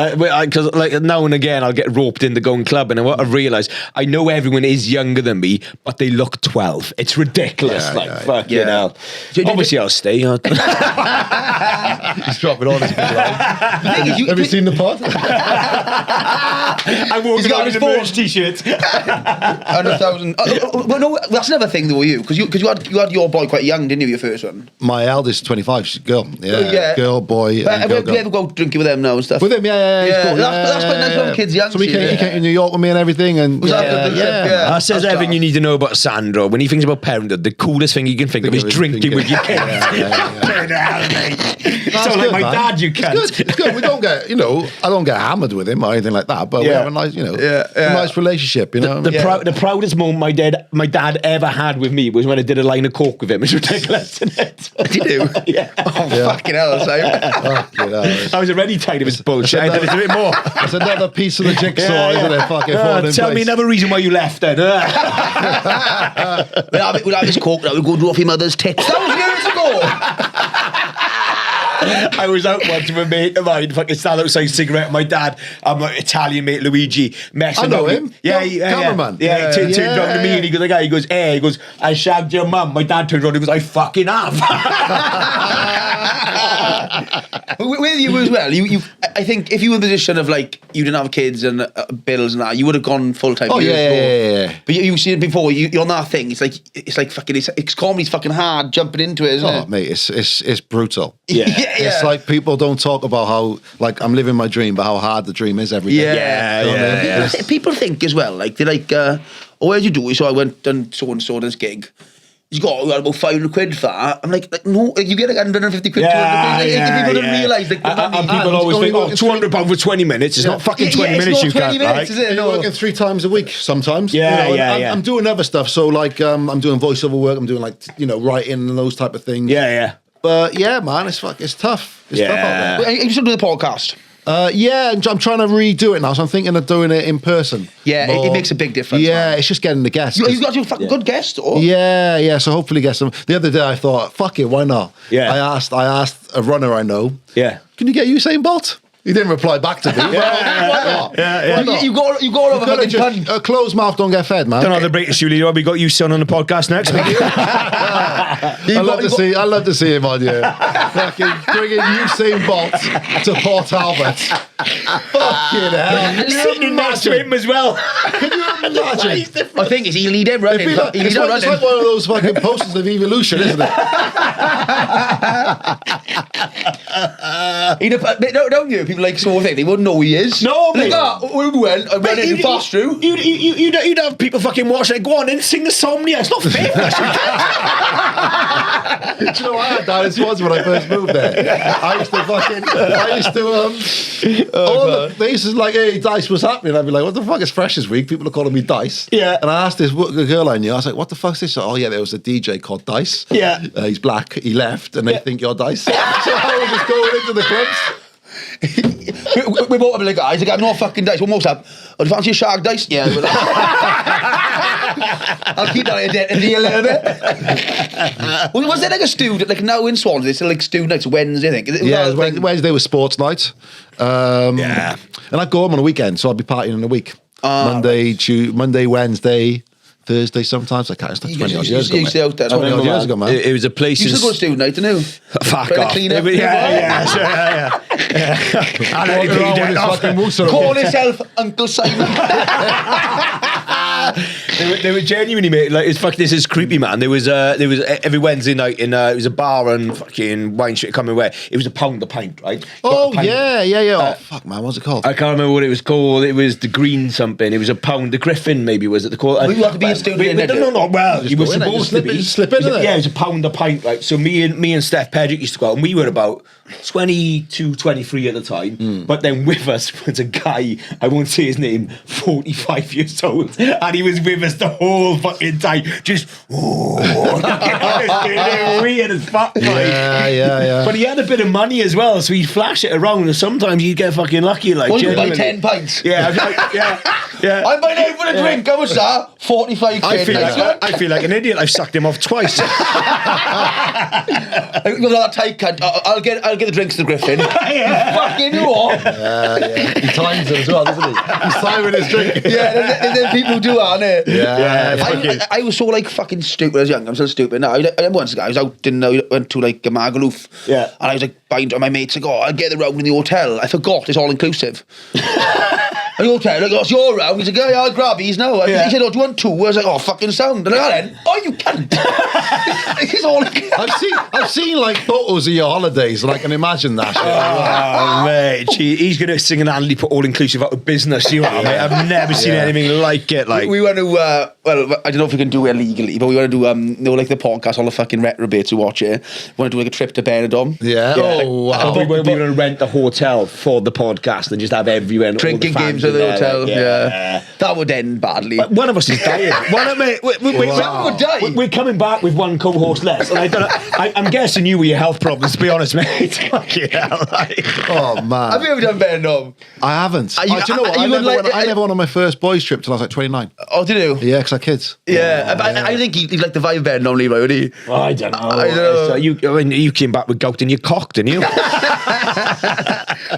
because like now and again I'll get roped into going clubbing, and what I realise, I know everyone is younger than me, but they look 12. It's ridiculous. Fucking hell. Obviously, I'll stay. He's dropping on his big line. Have you seen the pod? I'm walking out in the merch t-shirts. 100,000. Well, no, that's another thing though. Because you had your boy quite young, didn't you? Your first one. My eldest, 25, she's a girl. Yeah. Girl, boy. But we ever go drinking with them now and stuff? With him, he's cool. That's quite nice when kids young. So he came to New York with me and everything. And That says everything you need to know about Sandro. When he thinks about parenthood, the coolest thing he can think of is drinking with your kids. So like my dad, you can't. It's good. We don't get, I don't get hammered with him or anything like that, but we have a nice, a nice relationship, The proudest moment my dad ever had with me was when I did a line of coke with him. It's ridiculous, isn't it? Did you do? Yeah. Fucking hell, Simon. I was already tired of his bullshit. I did a bit more. That's another piece of the jigsaw, isn't it? Fucking tell me another reason why you left then. We'll have this coke now. We'll go draw off your mother's tits. That was years ago. I was out once with a mate of mine, fucking stand outside cigarette with my dad and my Italian mate Luigi messing I know up. him. Cameraman. He turned around to me and he goes, he goes, I shagged your mum. My dad turned around and he goes, I fucking have. With you as well, I think if you were in the position of like you didn't have kids and bills and that, you would have gone full time. Oh yeah. But you've seen it before. You're on that thing. It's like fucking. It's comedy's fucking hard jumping into it, isn't it? Mate, it's brutal. Yeah. It's like people don't talk about how like I'm living my dream, but how hard the dream is every day. Yeah. People think as well, like they're like, where'd you do it? So I went and so this gig. You got about 500 quid for that. I'm like no, you get like 150 quid. 200 quid. People don't realise like the money. And people always think, £200 for 20 minutes. It's not fucking 20 minutes. You can't. Minutes, is it? You're working 3 times a week sometimes. I'm doing other stuff. So like I'm doing voiceover work. I'm doing like writing and those type of things. But yeah, man, it's tough. It's tough out there. Are you still doing the podcast? I'm trying to redo it now, so I'm thinking of doing it in person. Yeah, it makes a big difference. Yeah, man. It's just getting the guests. You got your fucking good guest, or? Yeah. So hopefully get some. The other day I thought, fuck it, why not? Yeah. I asked a runner I know. Yeah. Can you get Usain Bolt? He didn't reply back to me. Why not? Why not? You got to have a fucking pun. A closed mouth don't get fed, man. Don't know the British Leroy. We got you son on the podcast next week. I'd love to see him on you. Fucking bringing Usain Bolt to Port Albert. Fucking hell. Sitting next to him as well. Can you imagine? I think he'll lead him running. It's like one of those fucking posters of evolution, isn't it? Don't you? People like sort of thing. They wouldn't know who he is. No, mate. We went and ran into fast through. You'd have people fucking watch it. Go on and sing the Somnia. It's not fair. Do you know what I had down in Swansea when I first moved there? I used to they used to like, hey, Dice, what's happening? I'd be like, what the fuck is fresh this week? People are calling me Dice. Yeah. And I asked this girl I knew, I was like, what the fuck's this? Oh yeah, there was a DJ called Dice. Yeah. He's black, he left, and they think you're Dice. So I was just going into the clubs. We bought him like, guys, I got no fucking dice. What most up? Oh, do you fancy a shark dice? Yeah. I'll keep that identity a little bit. Was there like a stew, like now in Swansea, it's like stew nights, Wednesday, I think. Wednesday was sports night. And I'd go home on a weekend, so I'd be partying in a week. Monday, Wednesday, Thursday sometimes. I can't. It's like 20 odd years ago. You out there. 20 odd years ago, man. It was a place. You used to go to student night, didn't you? Fuck off. Clean up. Yeah. Call yourself Uncle Simon. They were genuinely, mate. Like it's fucking. This is creepy, man. There was every Wednesday night in it was a bar and fucking wine shit coming where it was £1 a pint, right? Yeah. Fuck, man, what's it called? I can't remember what it was called. It was the Green something. It was £1. The Griffin, maybe was it the call? You have to be No. Well, you were supposed to be. Slip in there. Yeah, it was £1 a pint. Like, so me and Steph Pedrick used to go out, and we were about 22, 23 at the time. But then with us was a guy, I won't say his name, 45 years old, and he was with us the whole fucking time, just weird as fuck. Yeah. But he had a bit of money as well, so he'd flash it around, and sometimes you'd get fucking lucky. Like, well, you buy 10 pints. Yeah. I'm buying out for a drink. How much that? 45 quid. I feel like an idiot. I've sucked him off twice. That tight cunt. I'll get the drinks to Griffin. Fucking you off. He times it as well, doesn't he? He's timing his drink. Yeah, and then people do that, innit? I was so like fucking stupid when I was young. I'm still stupid now. I remember once I was out and I went to like a Magaluf. Yeah. And I was like buying my mates like, I'll get the round in the hotel. I forgot it's all inclusive. At the hotel, like, it's your round. He's like, yeah, I'll grab these now. He said, do you want two? I was like, fucking sound. And then, you can't. It's all I've seen like photos of your holidays, and I can imagine that. Mate, he's going to sing an Andy put all inclusive out of business. You are, mate. I've never seen anything like it. Like we want to, well, I don't know if we can do it legally, but we want to do, like the podcast, all the fucking retrobates who watch it. We want to do like a trip to Benidorm. Yeah. Wow. We're going to rent a hotel for the podcast and just have everyone drinking games at the hotel. Yeah. That would end badly. But one of us is dying. We're coming back with one co-host less, and I'm guessing you with your health problems. To be honest, mate. Fucking hell. Oh man. Have you ever done Benidorm? I haven't. Do you know what? I never went on my first boys trip till I was like 29. Oh, did you? Yeah, because I had kids. Yeah, I think he'd like the vibe of Benidorm, Leroy, would he? Oh, I don't know. You came back with gout and you cocked, didn't you? But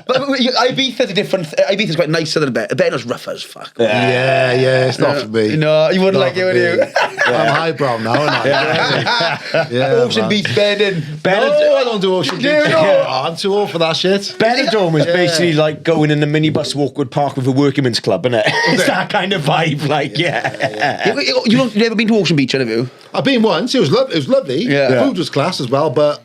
Ibiza's different. Ibiza's quite nicer than Benidorm's rough as fuck. Yeah, it's not for me. No, you wouldn't like it, would you? I'm highbrow now, aren't I? Ocean Beach bedding. No, I don't do Ocean Beach. I'm too old for that shit. Benidorm is basically like going in the minibus Walkwood Park with a workingmen's club, isn't it? It's that kind of vibe, like, You've never been to Ocean Beach, have you? I've been once. It was lovely. Yeah. The food was class as well, but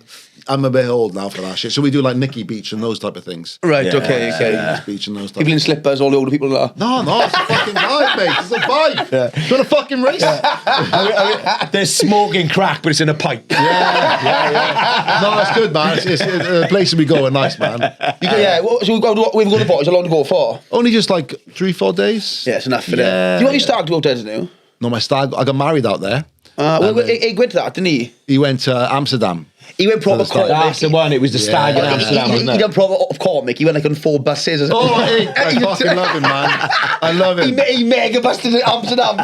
I'm a bit old now for that shit. So we do like Nicky Beach and those type of things. Right, okay. Beach and those type people in slippers, all the older people are. No, it's a fucking vibe, mate. It's a vibe. Yeah. Do you want a fucking race? There's smoking crack, but it's in a pipe. Yeah. No, it's good, man. It's a place to be going nice, man. So we've got the boys. How long to go for? Only just like 3-4 days. Yeah, it's enough for them. Do you want your stag to go there, didn't you? No, my stag, I got married out there. He went to that, didn't he? He went to Amsterdam. He went proper comic. That's the one. It was the stag in Amsterdam, wasn't it? He done proper comic. He went like on 4 buses. I fucking love him, man. I love him. He mega busted in Amsterdam.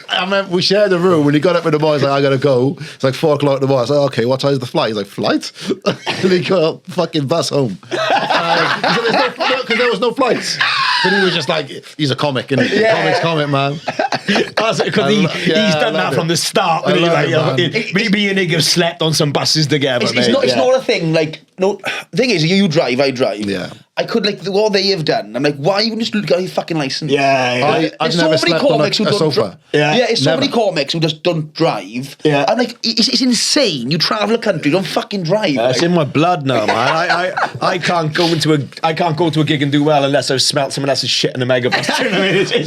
I remember we shared a room when he got up with the boys, like, I gotta go. It's like 4 o'clock in the morning. I was like, okay, what time's the flight? He's like, flight? And he got fucking bus home. Because there was no flights. But he was just like, he's a comic, isn't he? Comic, man. Because he's done that from the start. Me and Ig have slept on some buses together. It's not a thing. Like, no. The thing is, you drive, I drive. Yeah. I could like what they have done. I'm like, why you just get your fucking license? I've never slept on a sofa. It's so many comics who just don't drive. Yeah. And like, it's insane. You travel a country, don't fucking drive. It's in my blood now, man. I can't go to a gig and do well unless I've smelt someone else's shit in a megabus.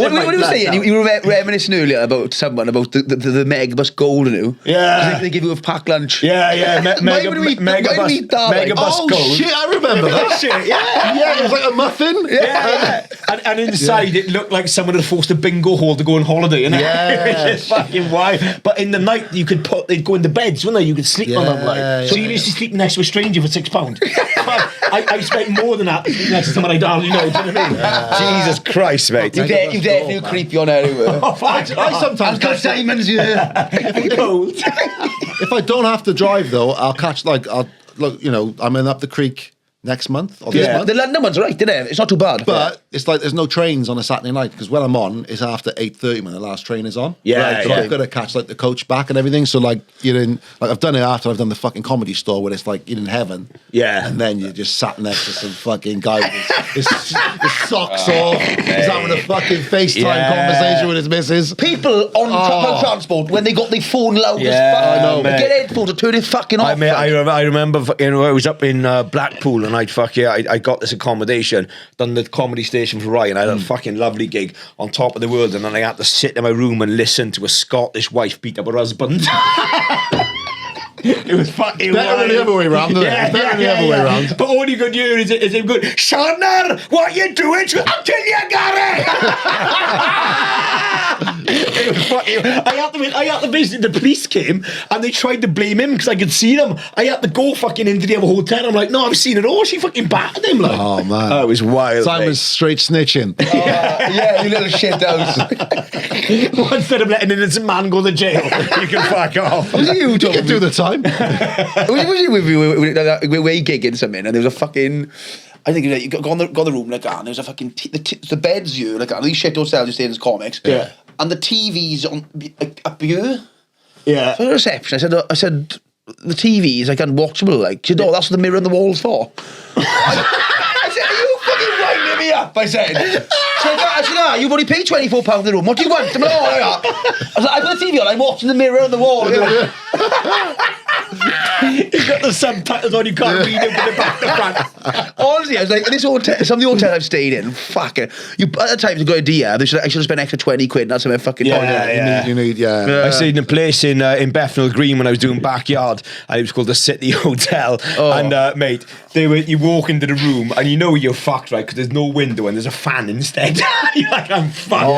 What were you saying? You were reminiscing earlier about someone about the megabus gold, you? Yeah. They give you a packed lunch. Megabus gold. Oh shit, I remember that shit. Yeah, it was like a muffin. Yeah. And inside it looked like someone had forced a bingo hall to go on holiday. And it's just fucking wild. But in the night, they'd go in the beds, wouldn't they? You could sleep on them. So you used to sleep next to a stranger for £6. I spent more than that next to someone I don't know. Do you know what I mean? Jesus Christ, mate. You definitely creepy on anywhere. I sometimes catch diamonds, Cold. If I don't have to drive though, I'll catch I'm in up the creek next month or this month. The London one's right, isn't it? It's not too bad. But it's like there's no trains on a Saturday night because when I'm on, it's after 8:30 when the last train is on. So I've got to catch like the coach back and everything. So like I've done it after I've done the fucking Comedy Store where it's like you're in heaven. Yeah. And then you're just sat next to some fucking guy with his socks off. He's having a fucking FaceTime conversation with his missus. People on public transport when they got their phone loud as fuck. I know. Get headphones to turn it fucking off. I remember I was up in Blackpool. and I got this accommodation, done the comedy station for Ryan. I had a fucking lovely gig on top of the world, and then I had to sit in my room and listen to a Scottish wife beat up her husband. It was fucking better than the other way round, isn't it? Better than the other way round. But all you could hear is him going, Shannar, what you doing? Until you got it. It was fucking. I had to basically. The police came and they tried to blame him because I could see them. I had to go fucking into the other hotel. I'm like, no, I've seen it all. She fucking battered him. Like, oh man, it was wild. Simon's straight snitching. Yeah, you little shit house. Instead of letting an innocent man go to jail, you can fuck off. You can do the time. Was you with me? We were gigging something, and there was a fucking. I think you got on the room like that, and there was a fucking the beds you like that. These shit hotels you stay in as comics. Yeah. And the TV's on up here. Yeah. So the reception, I said the TV is like unwatchable. Like, you know, that's what the mirror on the wall's for. I said, are you fucking winding me up? I said, you've only paid £24 for the room. What do you want? I'm like, I was like, I put the TV on, I'm watching the mirror on the wall. You've got the subtitles on, you can't read them from the back to front. Honestly, I was like, this hotel, some of the hotels I've stayed in, fuck it. At the time, it's a good idea. I should have spent extra 20 quid, and that's what I fucking You need. I stayed in a place in Bethnal Green when I was doing backyard, and it was called the City Hotel. Oh. And mate, you walk into the room, and you know you're fucked, right? Because there's no window and there's a fan instead. You're like, I'm fucked.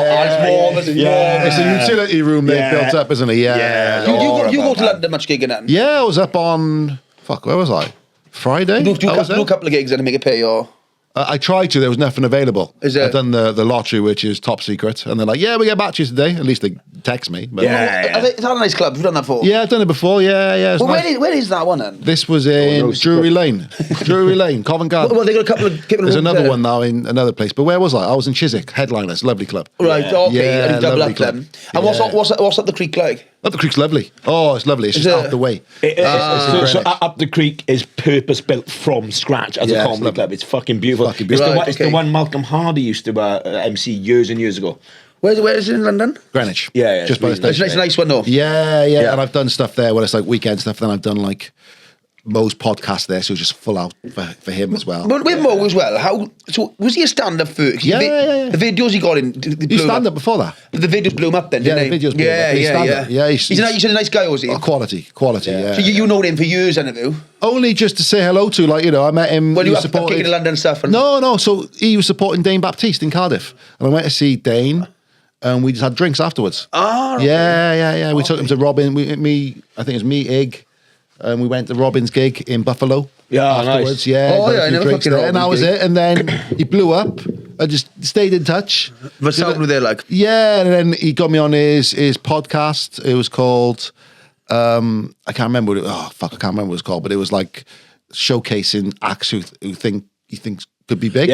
It's a utility room they built up, isn't it? Yeah. You go to London much gigging then? Yeah, I was up on where was I? Friday. Do a couple of gigs and make it pay or. I tried to. There was nothing available. Is it? I've done the lottery, which is top secret, and they're like, "Yeah, we get back to you today." At least they text me. But Is that a nice club? You've done that before? Yeah, I've done it before. Yeah. Well, nice. Where is that one then? This was in Drury Lane, Covent Garden. Well, they got a couple of. There's another one now in another place. But where was I? I was in Chiswick, Headliners, lovely club. Right. Okay. Yeah, and double up club. then. And what's up the creek like? Up the creek's lovely. Oh, it's lovely. It's just out the way. So Up the Creek is purpose built from scratch as a comedy club. It's fucking beautiful. It's the one Malcolm Hardy used to MC years and years ago. Where is it in London? Greenwich. Yeah. Just by the station. It's a nice one though. Yeah. And I've done stuff there where it's like weekend stuff. Then I've done like Mo's podcast there, so just full out for him as well. But with Mo as well, was he a stand-up first? Yeah. The videos he got in, He stand-up before that. The videos blew him up then, didn't the videos blew him up. Yeah. He's a nice guy, was he? Oh, quality, yeah. So you know him for years, haven't you? Only just to say hello to, like, you know, I met him. When you were kicking London stuff? No, so he was supporting Dane Baptiste in Cardiff. And I went to see Dane, and we just had drinks afterwards. Oh, right. Yeah. We took him to Robin, I think it was me, Ig, and we went to Robin's gig in Buffalo. Yeah, afterwards. Nice. Yeah, I never fucking there, and that was it. And then he blew up. I just stayed in touch. What's happened there, like? Yeah, and then he got me on his podcast. It was called I can't remember what I can't remember what it was called, but it was like showcasing acts who he thinks could be big.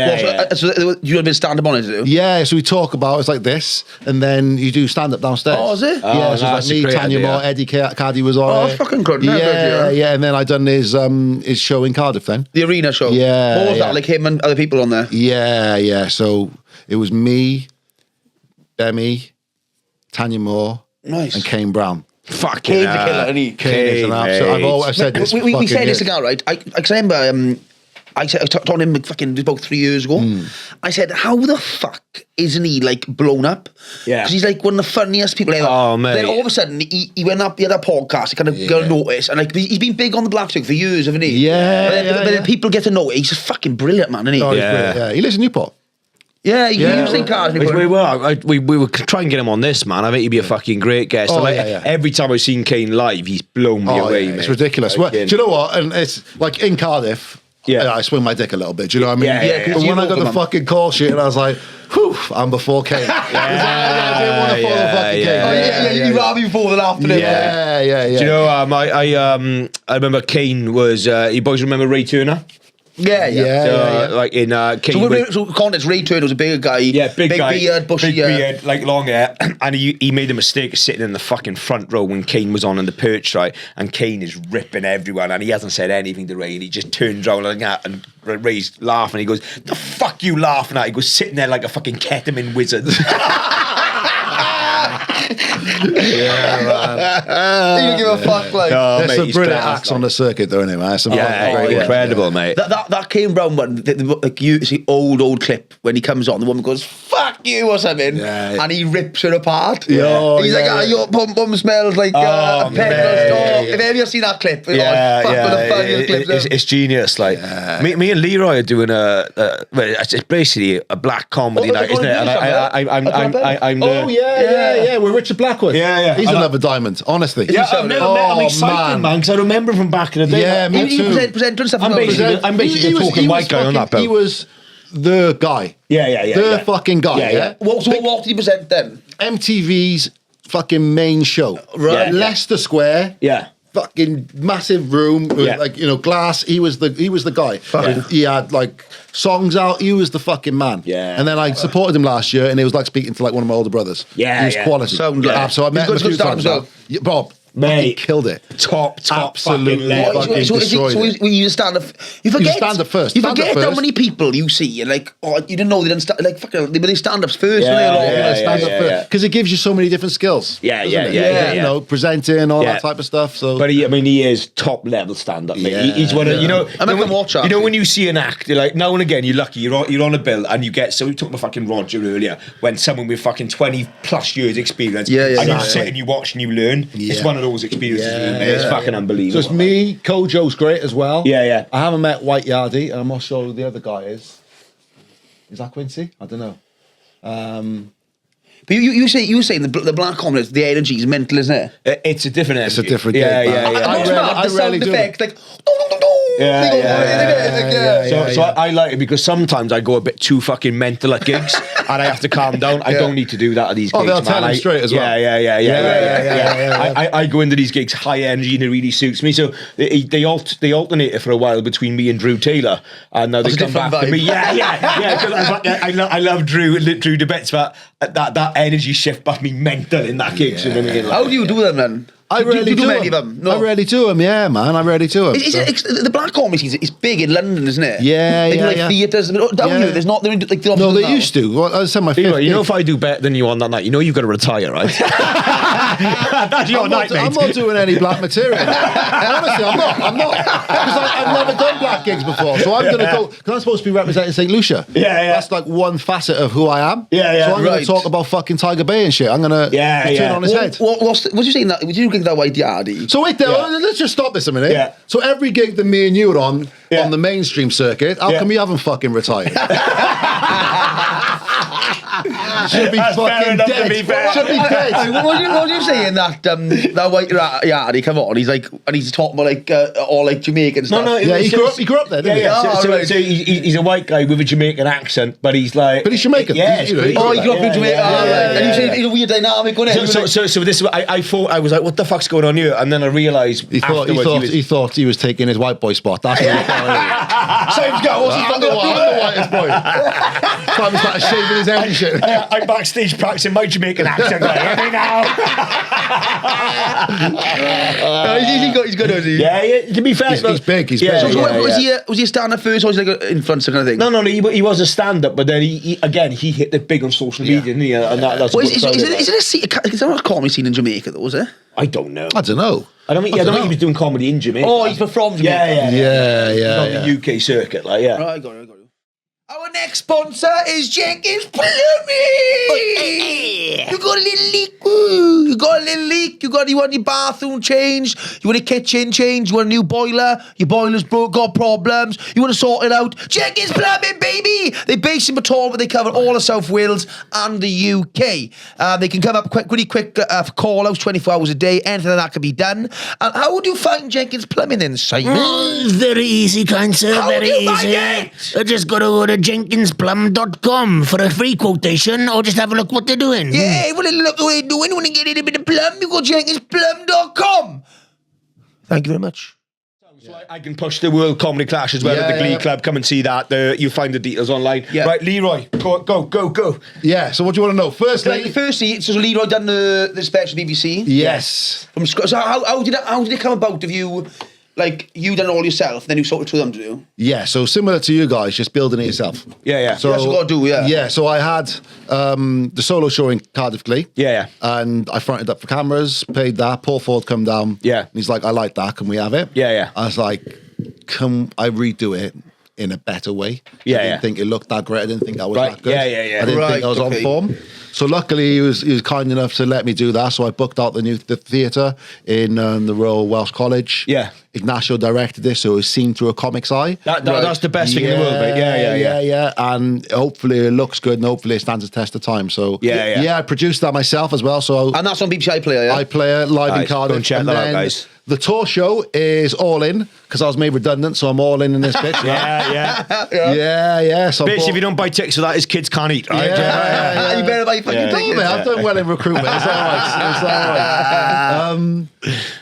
So you have been stand-up on it, do you? Yeah, so we talk about it's like this, and then you do stand-up downstairs. Oh, is it? Yeah, so it's like me, Tanya Moore, Eddie Caddy was on. Oh, it. fucking good. Yeah, and then I done his show in Cardiff then. The arena show. Yeah. What was that, like him and other people on there? Yeah. So it was me, Demi, Tanya Moore, and Kane Brown. Fucking Kane's a killer, isn't he? Kane is an absolute. I've said this. We said this again, right? I remember. I talked to him about 3 years ago. I said, how the fuck isn't he like blown up? Yeah. Because he's like one of the funniest people ever. Oh, mate. Then all of a sudden, he went up, he had a podcast, he kind of got noticed. And like he's been big on the Black Stick for years, haven't he? Yeah. But then people get to know it. He's just fucking brilliant, man, isn't he? Oh, yeah. He lives in Newport. Yeah, he was in Cardiff. We were trying to get him on this, man. I think he'd be a fucking great guest. Every time I've seen Kane live, he's blown me away, mate. It's ridiculous. Well, do you know what? And it's like in Cardiff, I swing my dick a little bit. Do you know what I mean? Yeah. But when I got the fucking call sheet, and I was like, whew, I'm before Kane. I didn't want to follow fucking Kane. You'd rather before than after him. Yeah. Do you know, I remember Kane was, you boys remember Ray Turner? Yeah. Like in Kane. So context, Ray Turner was a bigger guy. Yeah, big guy. Beard, bushy beard, like long hair. And he made a mistake of sitting in the fucking front row when Kane was on in the perch, right? And Kane is ripping everyone, and he hasn't said anything to Ray, and he just turns around like that, and Ray's laughing. He goes, "The fuck you laughing at?" He goes, sitting there like a fucking ketamine wizard. You don't give a fuck, like. There's some brilliant acts on the circuit, though, anyway. Incredible, mate. That came round when like you see old clip when he comes on, the woman goes "fuck you" or something, and he rips her apart. He's like, your bum smells like a petrol store. If ever seen that clip, it's genius. Like me and Leroy are doing it's basically a black comedy night, isn't it? And I'm we're Richard Blackwood. He's another diamond, honestly. I've never met him. Exciting, man, because I remember him from back in the day. Yeah, me too. I'm basically a talking white guy on that bill. He was the guy. The fucking guy. What did he present then? MTV's fucking main show. Right. Leicester Square. Fucking massive room, like glass. He was the guy. He had like songs out. He was the fucking man. And then I supported him last year, and it was like speaking to like one of my older brothers. He was quality. So I met him a few times. Bob. Mate, he killed it. Top, absolutely. Fucking You stand up. You forget. Stand up first. You forget how many people you see, and like, you didn't know they didn't stand. Like, fucking, they stand ups first. Stand up first because it gives you so many different skills. You know, presenting, all that type of stuff. So, but he is top level stand up. He's one of when you see an act, you're like, now and again, you're lucky. You're on a bill, and you get. So we talked about fucking Roger earlier, when someone with fucking 20+ years experience, and you sit and you watch and you learn. It's one of those experiences. It's fucking unbelievable. So it's me. Kojo's great as well. I haven't met White Yardie, and I'm not sure who the other guy is. Is that Quincy? I don't know. But you were saying the black comedy, the energy is mental, isn't it? It's a different energy. It's a different I rarely do effect, like. So I like it because sometimes I go a bit too fucking mental at gigs and I have to calm down. I don't need to do that at these gigs. They'll tell them straight as well. I go into these gigs high energy and it really suits me. So they alternated for a while between me and Drew Taylor, and now they come back to me. Because I love Drew to bits, but that energy shift got me mental in that gig. So how do you do them then? I rarely do them. No. I rarely do them, man. I rarely do them. The black comedy scene is big in London, isn't it? They do like theatres. Down here, there's not. No, they used to. Well, I said my favorite. You know, if I do better than you on that night, you know you've got to retire, right? That's your night, mate. I'm not doing any black material. Honestly, I'm not. Because I've never done black gigs before, so I'm going to go. Because I'm supposed to be representing St. Lucia. That's like one facet of who I am. So I'm going to talk about fucking Tiger Bay and shit. I'm going to turn on his head. What you saying that? Would you that White Yardie? So wait there, let's just stop this a minute. So every gig that me and you are on the mainstream circuit, how come you haven't fucking retired? Should be fucking dead. Should be dead. What are you saying that White Yardie come on? He's like, and he's talking about like all like Jamaican stuff. He grew up there, didn't he? So he's a white guy with a Jamaican accent, but he's like, but he's Jamaican. He grew up in Jamaica. And you say it's a weird dynamic, wasn't it? So this, I thought, I was like, what the fuck's going on here? And then I realised he thought he was taking his white boy spot. That's what he thought. Same guy. I'm the whitest boy. Time he started shaving his head and shit. I'm backstage practicing my Jamaican accent. Like, hear me now. He's good, is he? To be fair, he's big. He's big. Was he a stand-up first, or was he like an influencer kind of thing? No, he was a stand-up, but then he hit it big on social media, didn't he? And that's is there a comedy scene in Jamaica though? Is it? I don't know. I don't know. I don't think he was doing comedy in Jamaica. Oh, he's from Jamaica. Yeah. On the UK circuit, like Right, I got it. Our next sponsor is Jenkins Plumbing. You got a little leak. You want your bathroom changed. You want a kitchen changed. You want a new boiler. Your boiler's broke, got problems. You want to sort it out. Jenkins Plumbing, baby. They're based in Baton, but they cover all of South Wales and the UK. They can come up really quick for call outs 24 hours a day. Anything like that can be done. And how would you find Jenkins Plumbing then, Simon? Very easy, kind sir. How very do you easy. find it? I just got to go to jenkinsplum.com for a free quotation, or just have a look what they're doing. Yeah, well, look what they're doing. You want to get a little bit of plum, you go jenkinsplum.com. Thank you very much. So I can push the World Comedy Clash as well at the Glee Club. Come and see that. You find the details online. Right, Leroy, go. Yeah, so what do you want to know? Firstly, so Leroy done the special BBC. Yes. So how did it come about? Have you like you done it all yourself, then you sold it to them, do you? Yeah, so similar to you guys, just building it yourself. Yeah. So that's what you got to do, yeah. Yeah, so I had the solo show in Cardiff Glee. Yeah. And I fronted up for cameras, paid that. Paul Ford come down. Yeah. And he's like, I like that. Can we have it? Yeah. I was like, can I redo it in a better way? I didn't think it looked that great. I didn't think I was that good. Yeah. I didn't think I was on form. So luckily he was kind enough to let me do that. So I booked out the theatre in the Royal Welsh College. Yeah. Ignacio directed this, so it was seen through a comic's eye. That's the best thing in the world, mate. Yeah. And hopefully it looks good, and hopefully it stands the test of time. So I produced that myself as well. So and that's on BBC iPlayer. Yeah? iPlayer live in Cardiff. Go and check that out, guys. The tour show is all in because I was made redundant, so I'm all in this bitch. Yeah. So basically, if you don't buy tickets for that, his kids can't eat, right? Yeah. You better buy fucking tickets. I've done well in recruitment. It's all right.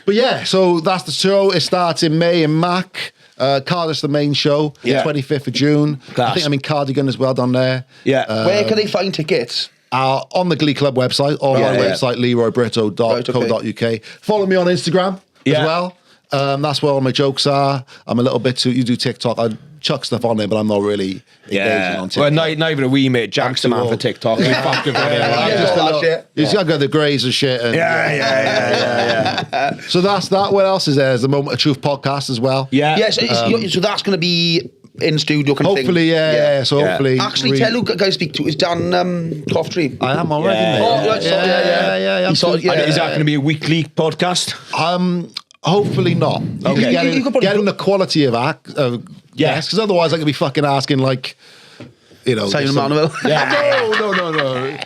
But yeah, so that's the show. It starts in May in Mac. Cardiff's the main show. 25th of June. Class. I think I'm in Cardigan as well down there. Yeah. Where can they find tickets? On the Glee Club website or my website, leroybrito.co.uk. Follow me on Instagram as well. That's where all my jokes are. I'm a little bit too. You do TikTok. I chuck stuff on there, but I'm not really engaging on TikTok. Well, not even a wee mate. Jack's the man for TikTok. He's fucking He's got the greys and shit. And, So that's that. What else is there? There's the Moment of Truth podcast as well. Yeah. So that's going to be in studio. Hopefully, yeah. So hopefully, actually, tell who guys speak to is Dan Coftree. I am already. Yeah. Is that going to be a weekly podcast? Hopefully not. Okay. Getting the quality of yes, because otherwise I could be fucking asking like, Simon Manuel.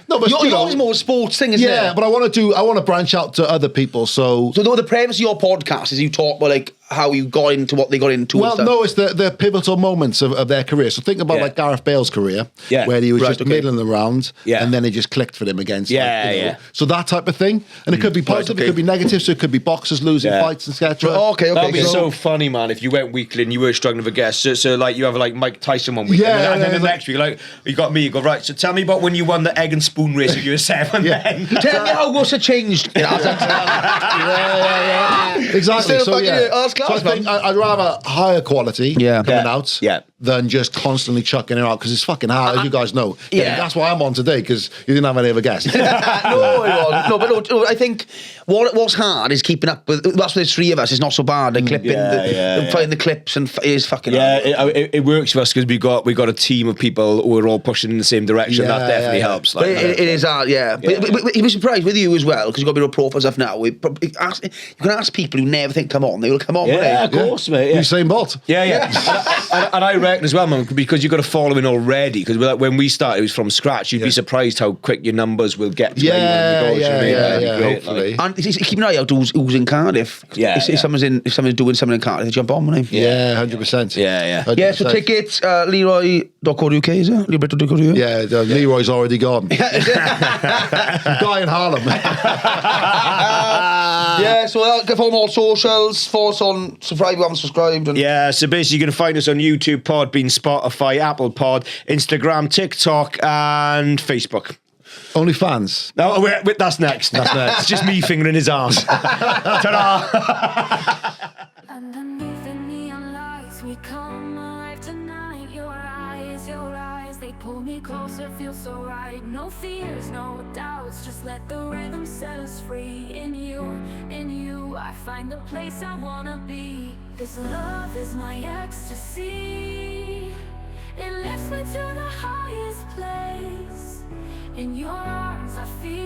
No, but you're always more sports thing, isn't it? Yeah, but I want to branch out to other people. So the premise of your podcast is you talk about like how you got into what they got into. Well, no, it's the pivotal moments of their career. So think about like Gareth Bale's career, where he was just middling around, and then it just clicked for him against. So that type of thing, and it could be positive, it could be negative. So it could be boxers losing fights, etc. Okay. That'd be so funny, man. If you went weekly and you were struggling for guests, so like you have like Mike Tyson one week, and then the next week, like you got me. You go right. So tell me about when you won the egg and spoon race when you were 7. Then tell me how Russia changed. Exactly. So I think I'd rather higher quality coming out than just constantly chucking it out because it's fucking hard, as you guys know. That's why I'm on today because you didn't have any other guests. No, I think what's hard is keeping up with. That's why there's 3 of us. It's not so bad. And clipping, finding the clips, and it is fucking hard. It works for us because we got a team of people who are all pushing in the same direction. That definitely helps. Like, it is hard, But he was surprised with you as well because you've got a bit of profile stuff now. You can ask people who never think come on. They will come on. Yeah, of course, mate. Usain Bolt. And I reckon as well, man, because you've got a following already. Because when we started, it was from scratch. You'd be surprised how quick your numbers will get. Hopefully. And keep an eye out who's in Cardiff. If someone's doing something in Cardiff, they jump on, won't they? 100%. Yeah, so tickets, Leroy.co.uk, is it? Leroy.co.uk? Yeah, Leroy's already gone. Guy in Harlem. So go follow all socials, follow us on subscribe if you haven't subscribed. So basically you can find us on YouTube, Podbean, Spotify, Apple Pod, Instagram, TikTok and Facebook. OnlyFans. No, wait, that's next. It's just me fingering his arse. Ta-da! Underneath the neon lights, we come alive tonight. Your eyes, they pull me closer, feel so right. No fears, no doubts, just let the rhythm set us free. In you, I find the place I wanna be. This love is my ecstasy. It lifts me to the highest place. In your arms, I feel